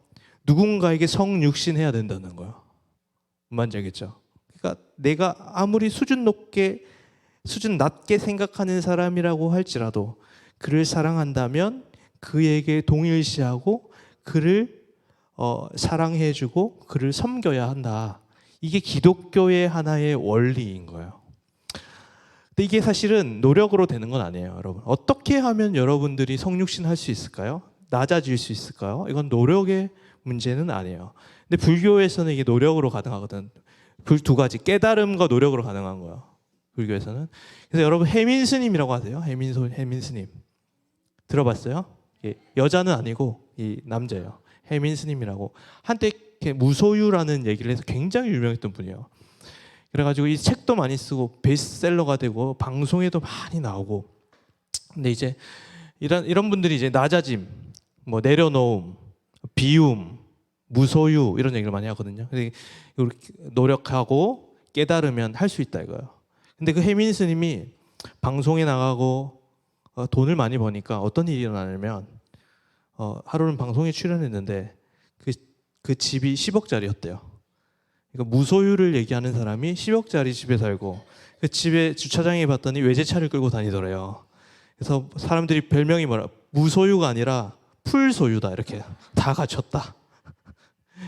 누군가에게 성육신해야 된다는 거예요. 뭔지 알겠죠? 그러니까 내가 아무리 수준 낮게 생각하는 사람이라고 할지라도 그를 사랑한다면 그에게 동일시하고 그를 사랑해주고 그를 섬겨야 한다. 이게 기독교의 하나의 원리인 거예요. 근데 이게 사실은 노력으로 되는 건 아니에요, 여러분. 어떻게 하면 여러분들이 성육신 할 수 있을까요? 낮아질 수 있을까요? 이건 노력의 문제는 아니에요. 근데 불교에서는 이게 노력으로 가능하거든. 두 가지, 깨달음과 노력으로 가능한 거예요. 불교에서는. 그래서 여러분 해민 스님이라고 하세요. 해민 스님 들어봤어요? 예, 여자는 아니고 이 남자예요. 해민 스님이라고. 한때 이렇게 무소유라는 얘기를 해서 굉장히 유명했던 분이에요. 그래가지고 이 책도 많이 쓰고 베스트셀러가 되고 방송에도 많이 나오고. 근데 이제 이런 분들이 이제 낮아짐, 뭐 내려놓음, 비움, 무소유 이런 얘기를 많이 하거든요. 노력하고 깨달으면 할 수 있다 이거예요. 근데 그 해민 스님이 방송에 나가고 돈을 많이 버니까 어떤 일이 일어나냐면 하루는 방송에 출연했는데 그 집이 10억짜리였대요. 그러니까 무소유를 얘기하는 사람이 10억짜리 집에 살고 그 집에 주차장에 봤더니 외제차를 끌고 다니더래요. 그래서 사람들이 별명이 뭐라, 무소유가 아니라 풀소유다, 이렇게 다 갖췄다.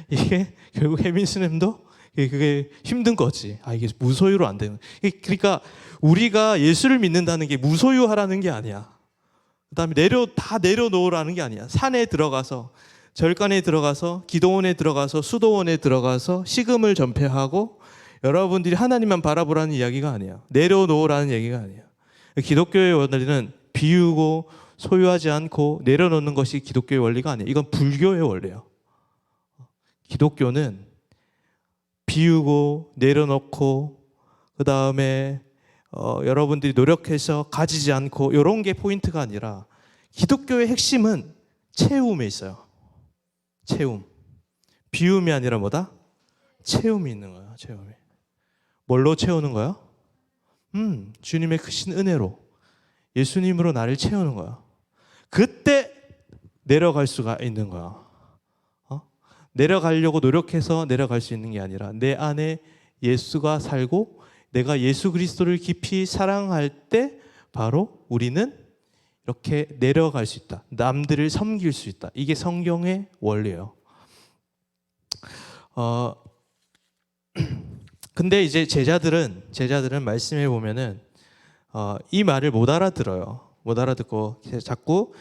이게 결국 해민 스님도 그게 힘든 거지. 이게 무소유로 안 되는. 그러니까 우리가 예수를 믿는다는 게 무소유하라는 게 아니야. 그다음에 다 내려놓으라는 게 아니야. 산에 들어가서, 절간에 들어가서, 기도원에 들어가서, 수도원에 들어가서 식음을 전폐하고 여러분들이 하나님만 바라보라는 이야기가 아니야. 내려놓으라는 얘기가 아니야. 기독교의 원리는 비우고 소유하지 않고 내려놓는 것이 기독교의 원리가 아니야. 이건 불교의 원리예요. 기독교는 비우고 내려놓고 그 다음에 여러분들이 노력해서 가지지 않고 이런 게 포인트가 아니라 기독교의 핵심은 채움에 있어요. 채움. 비움이 아니라 뭐다? 채움이 있는 거예요. 채움이. 뭘로 채우는 거야? 주님의 크신 은혜로, 예수님으로 나를 채우는 거야. 그때 내려갈 수가 있는 거야. 내려가려고 노력해서 내려갈 수 있는 게 아니라 내 안에 예수가 살고 내가 예수 그리스도를 깊이 사랑할 때 바로 우리는 이렇게 내려갈 수 있다. 남들을 섬길 수 있다. 이게 성경의 원리예요. 근데 이제 제자들은 말씀해 보면은 이 말을 못 알아들어요. 못 알아듣고 자꾸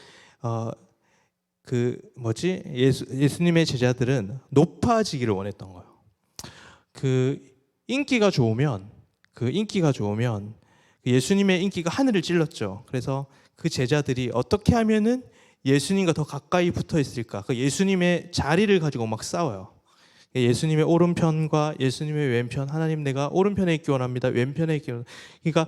예수님의 제자들은 높아지기를 원했던 거예요. 인기가 좋으면 예수님의 인기가 하늘을 찔렀죠. 그래서 그 제자들이 어떻게 하면은 예수님과 더 가까이 붙어 있을까? 그 예수님의 자리를 가지고 막 싸워요. 예수님의 오른편과 예수님의 왼편, 하나님 내가 오른편에 있기 원합니다. 왼편에 있기 원합니다. 그러니까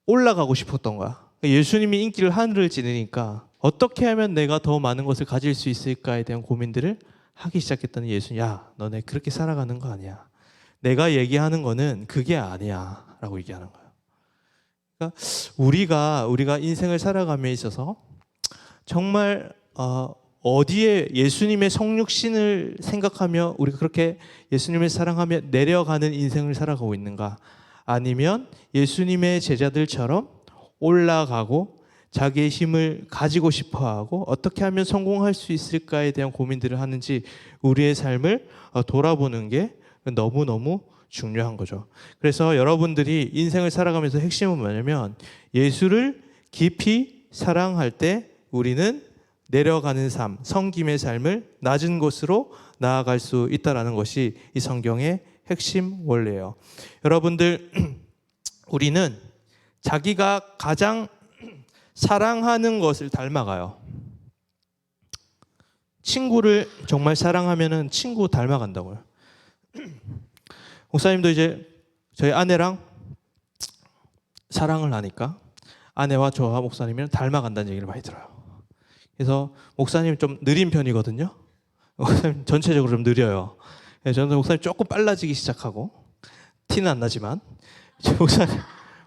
올라가고 싶었던 거야. 예수님이 인기를 하늘을 찌르니까 어떻게 하면 내가 더 많은 것을 가질 수 있을까에 대한 고민들을 하기 시작했더니 예수님, 야, 너네 그렇게 살아가는 거 아니야. 내가 얘기하는 거는 그게 아니야 라고 얘기하는 거예요. 그러니까 우리가 인생을 살아감에 있어서 정말 어디에 예수님의 성육신을 생각하며 우리가 그렇게 예수님을 사랑하며 내려가는 인생을 살아가고 있는가, 아니면 예수님의 제자들처럼 올라가고 자기의 힘을 가지고 싶어하고 어떻게 하면 성공할 수 있을까에 대한 고민들을 하는지 우리의 삶을 돌아보는 게 너무너무 중요한 거죠. 그래서 여러분들이 인생을 살아가면서 핵심은 뭐냐면 예수를 깊이 사랑할 때 우리는 내려가는 삶, 섬김의 삶을 낮은 곳으로 나아갈 수 있다는 것이 이 성경의 핵심 원리예요. 여러분들, 우리는 자기가 가장 사랑하는 것을 닮아가요. 친구를 정말 사랑하면은 친구 닮아간다고요. 목사님도 이제 저희 아내랑 사랑을 하니까 아내와 저와 목사님이랑 닮아간다는 얘기를 많이 들어요. 그래서 목사님 좀 느린 편이거든요. 목사님 전체적으로 좀 느려요. 저는 목사님 조금 빨라지기 시작하고, 티는 안 나지만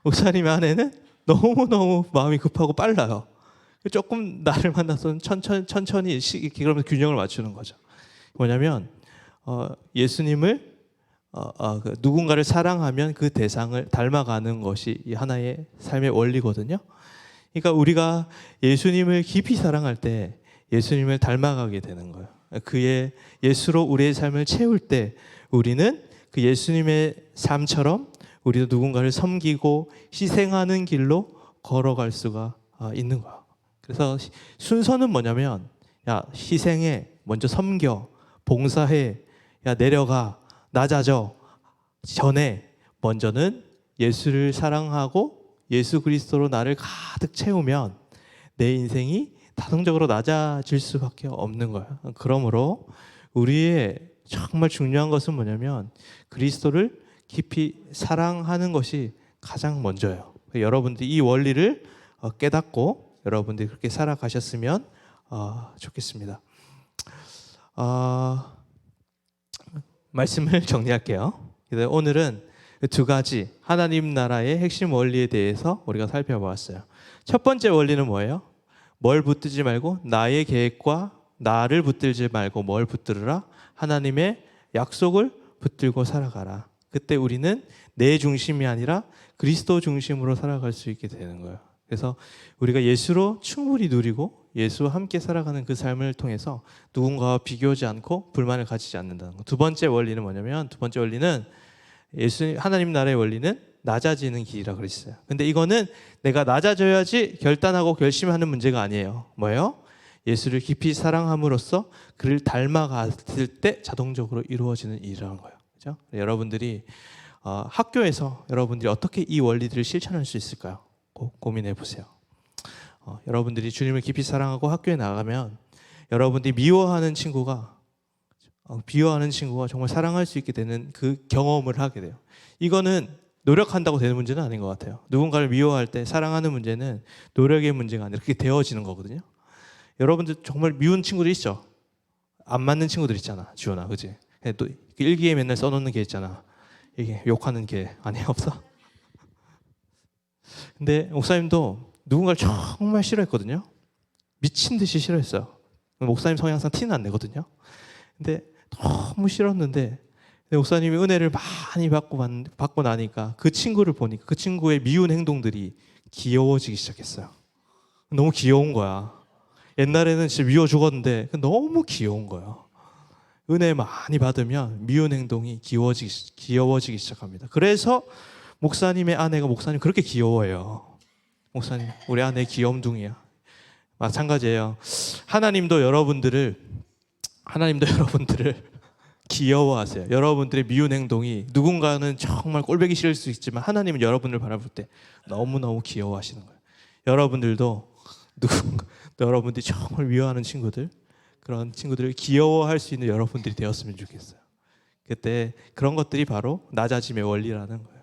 목사님의 아내는 너무너무 마음이 급하고 빨라요. 조금 나를 만나서 천천히 그러면서 균형을 맞추는 거죠. 뭐냐면 예수님을 누군가를 사랑하면 그 대상을 닮아가는 것이 이 하나의 삶의 원리거든요. 그러니까 우리가 예수님을 깊이 사랑할 때 예수님을 닮아가게 되는 거예요. 그의 예수로 우리의 삶을 채울 때 우리는 그 예수님의 삶처럼 우리도 누군가를 섬기고 희생하는 길로 걸어갈 수가 있는 거야. 그래서 순서는 뭐냐면, 야, 희생해, 먼저 섬겨, 봉사해, 야, 내려가, 낮아져, 전에 먼저는 예수를 사랑하고 예수 그리스도로 나를 가득 채우면 내 인생이 자동적으로 낮아질 수밖에 없는 거야. 그러므로 우리의 정말 중요한 것은 뭐냐면 그리스도를 깊이 사랑하는 것이 가장 먼저예요. 여러분들이 이 원리를 깨닫고 여러분들이 그렇게 살아가셨으면 좋겠습니다. 말씀을 정리할게요. 오늘은 두 가지 하나님 나라의 핵심 원리에 대해서 우리가 살펴보았어요. 첫 번째 원리는 뭐예요? 뭘 붙들지 말고 나의 계획과 나를 붙들지 말고 뭘 붙들으라? 하나님의 약속을 붙들고 살아가라. 그때 우리는 내 중심이 아니라 그리스도 중심으로 살아갈 수 있게 되는 거예요. 그래서 우리가 예수로 충분히 누리고 예수와 함께 살아가는 그 삶을 통해서 누군가와 비교하지 않고 불만을 가지지 않는다는 거. 두 번째 원리는 뭐냐면 두 번째 원리는 하나님 나라의 원리는 낮아지는 길이라 그랬어요. 근데 이거는 내가 낮아져야지 결단하고 결심하는 문제가 아니에요. 뭐예요? 예수를 깊이 사랑함으로써 그를 닮아갔을 때 자동적으로 이루어지는 일이라는 거예요. 그렇죠? 여러분들이 학교에서 여러분들이 어떻게 이 원리들을 실천할 수 있을까요? 꼭 고민해 보세요. 여러분들이 주님을 깊이 사랑하고 학교에 나가면 여러분들이 미워하는 친구가 정말 사랑할 수 있게 되는 그 경험을 하게 돼요. 이거는 노력한다고 되는 문제는 아닌 것 같아요. 누군가를 미워할 때 사랑하는 문제는 노력의 문제가 아니라 그게 되어지는 거거든요. 여러분들 정말 미운 친구들 있죠? 안 맞는 친구들 있잖아, 지원아, 그지? 또 일기에 맨날 써놓는 게 있잖아. 이게 욕하는 게 아니 없어? 근데 목사님도 누군가를 정말 싫어했거든요. 미친 듯이 싫어했어요. 목사님 성향상 티는 안 내거든요. 근데 너무 싫었는데 목사님이 은혜를 많이 받고 나니까 그 친구를 보니까 그 친구의 미운 행동들이 귀여워지기 시작했어요. 너무 귀여운 거야. 옛날에는 진짜 미워 죽었는데 너무 귀여운 거예요. 은혜 많이 받으면 미운 행동이 귀여워지기 시작합니다. 그래서 목사님의 아내가 목사님 그렇게 귀여워해요. 목사님, 우리 아내 귀염둥이야. 마찬가지예요. 하나님도 여러분들을 귀여워하세요. 여러분들의 미운 행동이 누군가는 정말 꼴보기 싫을 수 있지만 하나님은 여러분을 바라볼 때 너무너무 귀여워하시는 거예요. 여러분들이 정말 미워하는 친구들, 그런 친구들을 귀여워할 수 있는 여러분들이 되었으면 좋겠어요. 그때 그런 것들이 바로 낮아짐의 원리라는 거예요.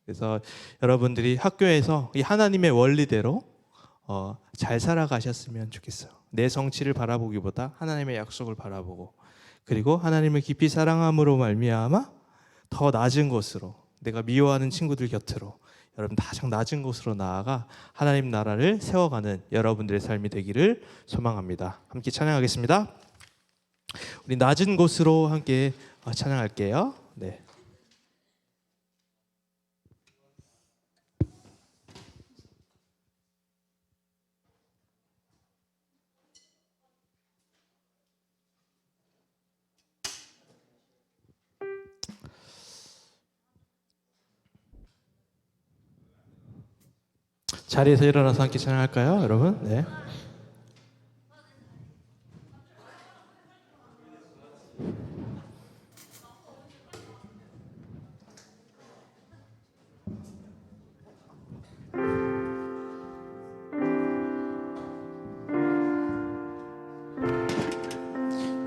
그래서 여러분들이 학교에서 이 하나님의 원리대로 잘 살아가셨으면 좋겠어요. 내 성취를 바라보기보다 하나님의 약속을 바라보고 그리고 하나님을 깊이 사랑함으로 말미암아 더 낮은 곳으로 내가 미워하는 친구들 곁으로 여러분 가장 낮은 곳으로 나아가 하나님 나라를 세워가는 여러분들의 삶이 되기를 소망합니다. 함께 찬양하겠습니다. 우리 낮은 곳으로 함께 찬양할게요. 네. 자리에서 일어나서 함께 찬양할까요, 여러분? 네.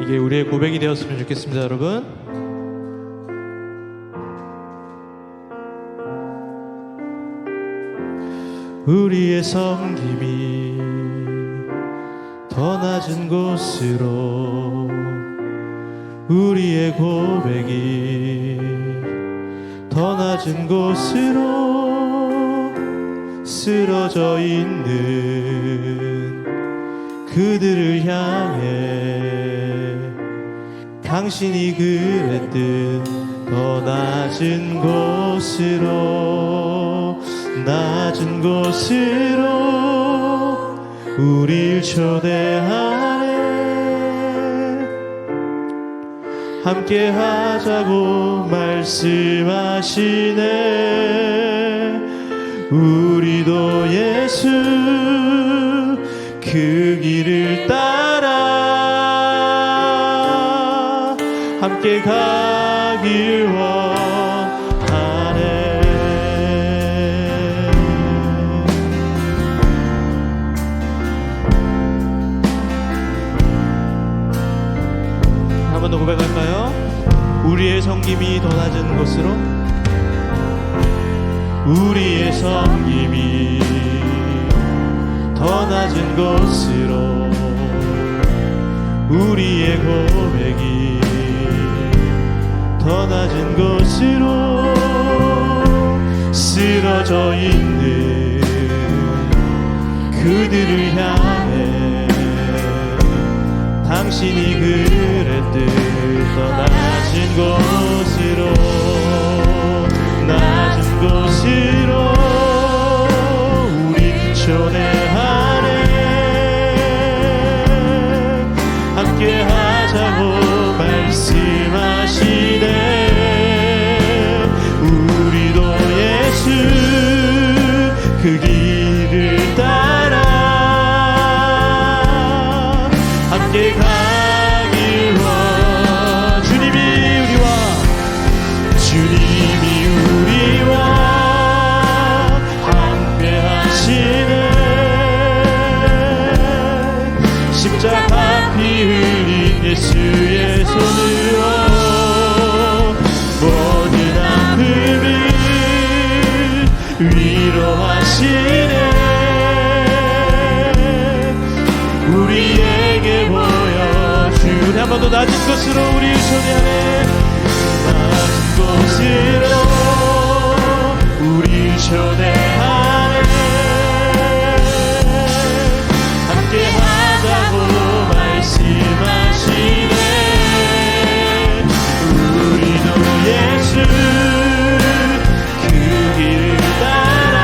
이게 우리의 고백이 되었으면 좋겠습니다, 여러분. 우리의 섬김이 더 낮은 곳으로 우리의 고백이 더 낮은 곳으로 쓰러져 있는 그들을 향해 당신이 그랬듯 더 낮은 곳으로 우릴 초대하네. 함께 하자고 말씀하시네. 우리도 예수 그 길을 따라 함께 가길 원하네. 우리의 섬김이 더 낮은 곳으로, 우리의 고백이 더 낮은 곳으로 쓰러져 있는 그들을 향해 당신이 그랬듯 더 낮은 곳으로, 낮은 곳으로 우리 초대하네. 함께 하자고 말씀하시네. 우리도 예수 그 길을 따라 함께 가길 원. 주님이 우리와 함께 하시네. 십자가 피 흘린 예수의 손으로 모든 아픔을 위로하시네. 우리에게 보여주네. 한 번 더 낮은 곳으로 우리를 초대하네. 낮은 곳으로 우리를 초대하네. 함께 하자고 말씀하시네. 우리도 예수 그 길을 따라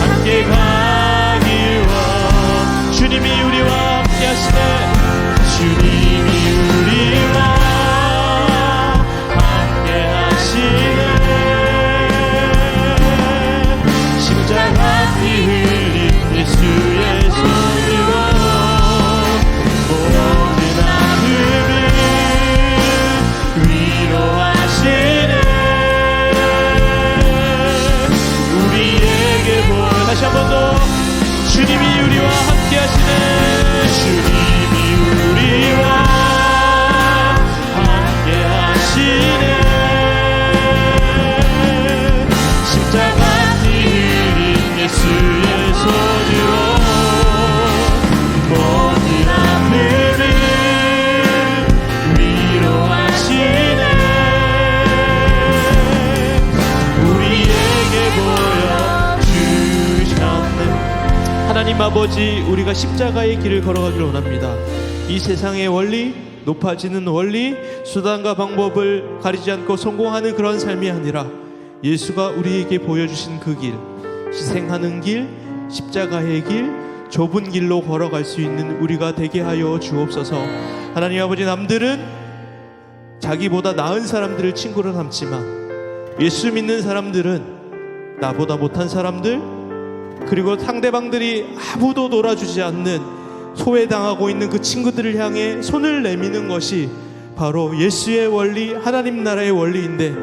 함께 가길 원. 주님이 우리와 함께 하시네. 주님이 우리와 함께 하시네. 십자가 피 흘린 예수의 손으로 모든 아픔을 위로하시네. 우리에게 보여. 다시 한 번 더. 주님이 우리와 함께 하시네. 주님이 우리와 함께 하시네. 십자가 피 흘린 예수의 손으로 모든 아픔을 위로하시네. 우리에게 보여주셨네. 하나님 아버지, 우리가 십자가의 길을 걸어가기를 원합니다. 이 세상의 원리, 높아지는 원리, 수단과 방법을 가리지 않고 성공하는 그런 삶이 아니라 예수가 우리에게 보여주신 그 길, 희생하는 길, 십자가의 길, 좁은 길로 걸어갈 수 있는 우리가 되게 하여 주옵소서. 하나님 아버지, 남들은 자기보다 나은 사람들을 친구로 삼지만 예수 믿는 사람들은 나보다 못한 사람들, 그리고 상대방들이 아무도 놀아주지 않는 소외당하고 있는 그 친구들을 향해 손을 내미는 것이 바로 예수의 원리, 하나님 나라의 원리인데,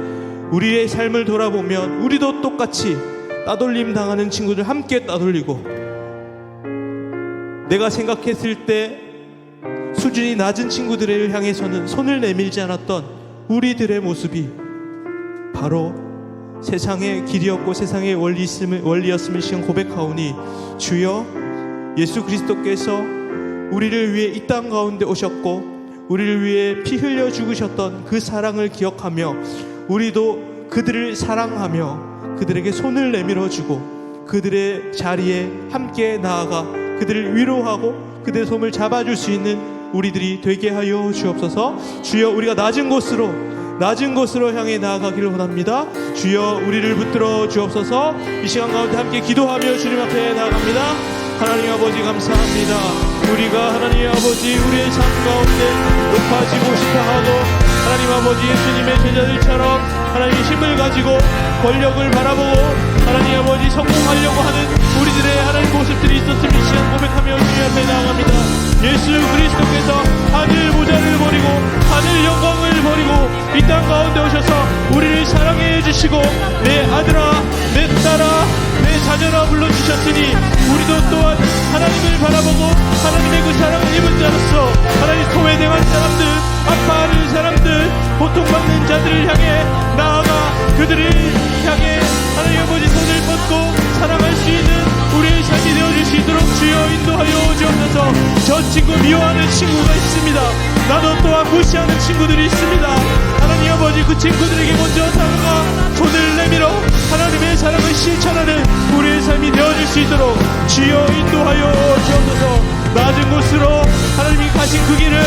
우리의 삶을 돌아보면 우리도 똑같이 따돌림 당하는 친구들 함께 따돌리고, 내가 생각했을 때 수준이 낮은 친구들을 향해서는 손을 내밀지 않았던 우리들의 모습이 바로 세상의 길이었고 세상의 원리였음을 시간 고백하오니, 주여, 예수 그리스도께서 우리를 위해 이 땅 가운데 오셨고 우리를 위해 피 흘려 죽으셨던 그 사랑을 기억하며 우리도 그들을 사랑하며 그들에게 손을 내밀어주고 그들의 자리에 함께 나아가 그들을 위로하고 그들의 손을 잡아줄 수 있는 우리들이 되게 하여 주옵소서. 주여, 우리가 낮은 곳으로 향해 나아가기를 원합니다. 주여, 우리를 붙들어 주옵소서. 이 시간 가운데 함께 기도하며 주님 앞에 나아갑니다. 하나님 아버지, 감사합니다. 우리가 하나님 아버지 우리의 삶 가운데 높아지고 싶어하고 하나님 아버지 예수님의 제자들처럼 하나님의 힘을 가지고 권력을 바라보고 하나님 아버지 성공하려고 하는 우리들의 하나님 모습들이 있었음을 이 시간 고백하며 주님 앞에 나아갑니다. 예수 그리스도께서 하늘 보좌를 버리고 하늘 영광을 버리고 이 땅 가운데 오셔서 우리를 사랑해 주시고 내 아들아 내 딸아 내 자녀라 불러주셨으니 우리도 또한 하나님을 바라보고 하나님의 그 사랑을 입은 자로서 하나님 소외당한 사람들, 아파하는 사람들, 고통받는 자들을 향해 나아가 그들을 향해 하나님 아버지 손을 뻗고 사랑할 수 있는 우리의 삶이 되어질 수 있도록 주여 인도하여 주옵소서. 저 친구 미워하는 친구가 있습니다. 나도 또한 무시하는 친구들이 있습니다. 하나님 아버지 그 친구들에게 먼저 다가가 손을 내밀어 하나님의 사랑을 실천하는 우리의 삶이 되어질 수 있도록 주여 인도하여 주옵소서. 낮은 곳으로 하나님이 가신 그 길을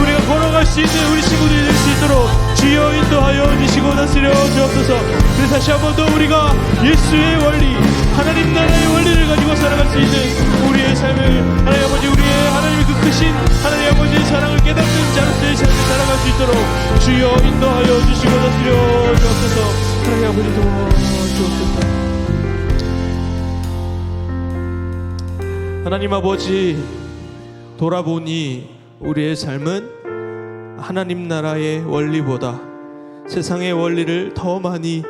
우리가 걸어갈 수 있는 우리 친구들이 될 수 있도록 주여 인도하여 주시고 다스려 주옵소서. 그래서 다시 한 번 더 우리가 예수의 원리, 하나님 나라의 원리를 가지고 살아갈 수 있는 우리의 삶을 하나님 아버지, 우리의 하나님의 그 크신 하나님 아버지의 사랑을 깨닫는 자로서의 삶을 살아갈 수 있도록 주여 인도하여 주시고 다스려 주옵소서. 하나님 아버지 도와주옵소서. 하나님 아버지, 돌아보니 우리의 삶은 하나님 나라의 원리보다 세상의 원리를 더 많이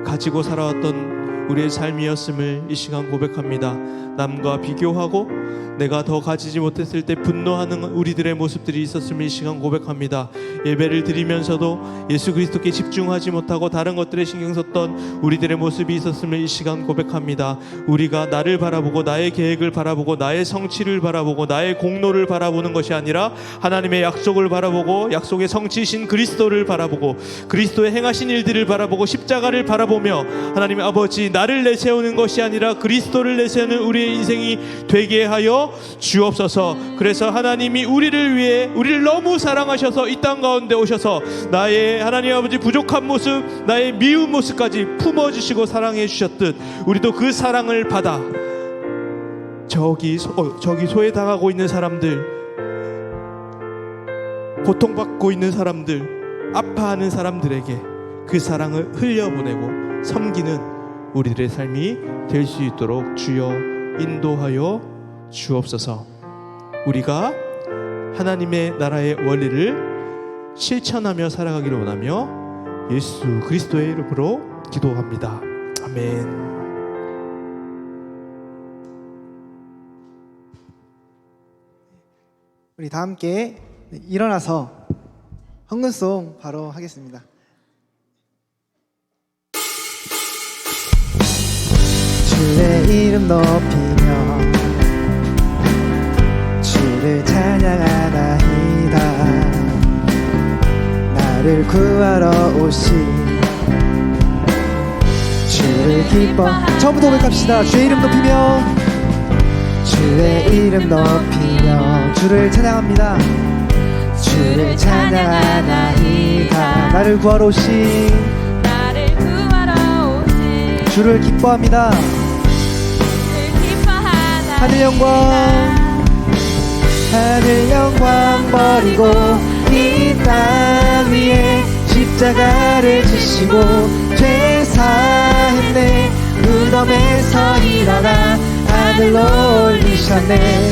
가지고 살아왔던 우리의 삶이었음을 이 시간 고백합니다. 남과 비교하고 내가 더 가지지 못했을 때 분노하는 우리들의 모습들이 있었음을 이 시간 고백합니다. 예배를 드리면서도 예수 그리스도께 집중하지 못하고 다른 것들에 신경 썼던 우리들의 모습이 있었음을 이 시간 고백합니다. 우리가 나를 바라보고 나의 계획을 바라보고 나의 성취를 바라보고 나의 공로를 바라보는 것이 아니라 하나님의 약속을 바라보고 약속의 성취이신 그리스도를 바라보고 그리스도의 행하신 일들을 바라보고 십자가를 바라보며 하나님 아버지, 나를 내세우는 것이 아니라 그리스도를 내세우는 우리의 인생이 되게 하여 주옵소서. 그래서 하나님이 우리를 위해 우리를 너무 사랑하셔서 이 땅 가운데 오셔서 나의 하나님 아버지 부족한 모습, 나의 미운 모습까지 품어주시고 사랑해 주셨듯 우리도 그 사랑을 받아 저기 소외 당하고 있는 사람들, 고통받고 있는 사람들, 아파하는 사람들에게 그 사랑을 흘려보내고 섬기는 우리들의 삶이 될 수 있도록 주여 인도하여 주옵소서. 우리가 하나님의 나라의 원리를 실천하며 살아가기를 원하며 예수 그리스도의 이름으로 기도합니다. 아멘. 우리 다 함께 일어나서 헌금송 바로 하겠습니다. 주의 이름 높이며 주를 찬양하나이다. 나를 구하러 오신 주를 기뻐. 처음부터 고백합시다. 주의 이름 높이며 주의 이름 높이며 주를 찬양합니다. 주를 찬양하나이다. 나를 구하러 오신 주를 기뻐합니다. 하늘 영광 버리고 이 땅 위에 십자가를 지시고 죄사했네. 무덤에서 일어나 하늘로 올리셨네.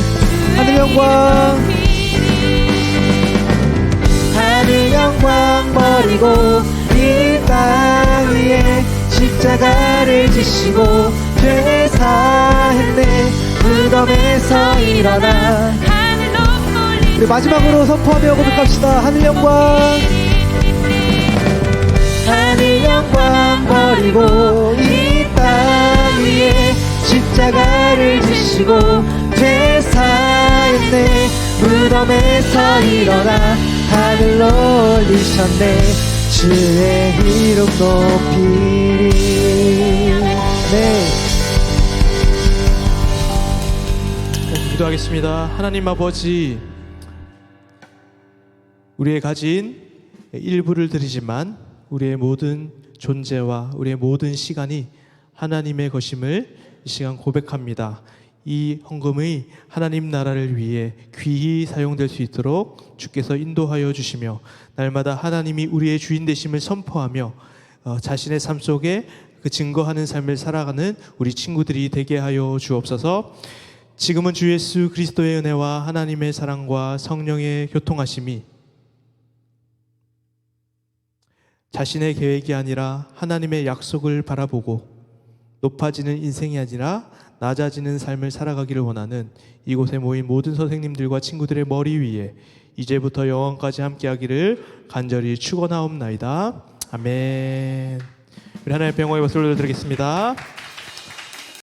하늘 영광 버리고 이 땅 위에 십자가를 지시고 죄사했네. 무덤에서 일어나. 우리 마지막으로 선포하며 고백합시다. 하늘 영광 버리고 이 땅 위에 십자가를 지시고 죄사했네. 무덤에서 일어나 하늘로 올리셨네. 주의 이름 높이리. 네. 기도하겠습니다. 하나님 아버지, 우리의 가진 일부를 드리지만 우리의 모든 존재와 우리의 모든 시간이 하나님의 것임을 이 시간 고백합니다. 이 헌금의 하나님 나라를 위해 귀히 사용될 수 있도록 주께서 인도하여 주시며 날마다 하나님이 우리의 주인 되심을 선포하며 자신의 삶 속에 그 증거하는 삶을 살아가는 우리 친구들이 되게 하여 주옵소서. 지금은 주 예수 그리스도의 은혜와 하나님의 사랑과 성령의 교통하심이 자신의 계획이 아니라 하나님의 약속을 바라보고 높아지는 인생이 아니라 낮아지는 삶을 살아가기를 원하는 이곳에 모인 모든 선생님들과 친구들의 머리 위에 이제부터 영원까지 함께하기를 간절히 축원하옵나이다. 아멘. 우리 하나님의 병호의 모습을 드리겠습니다.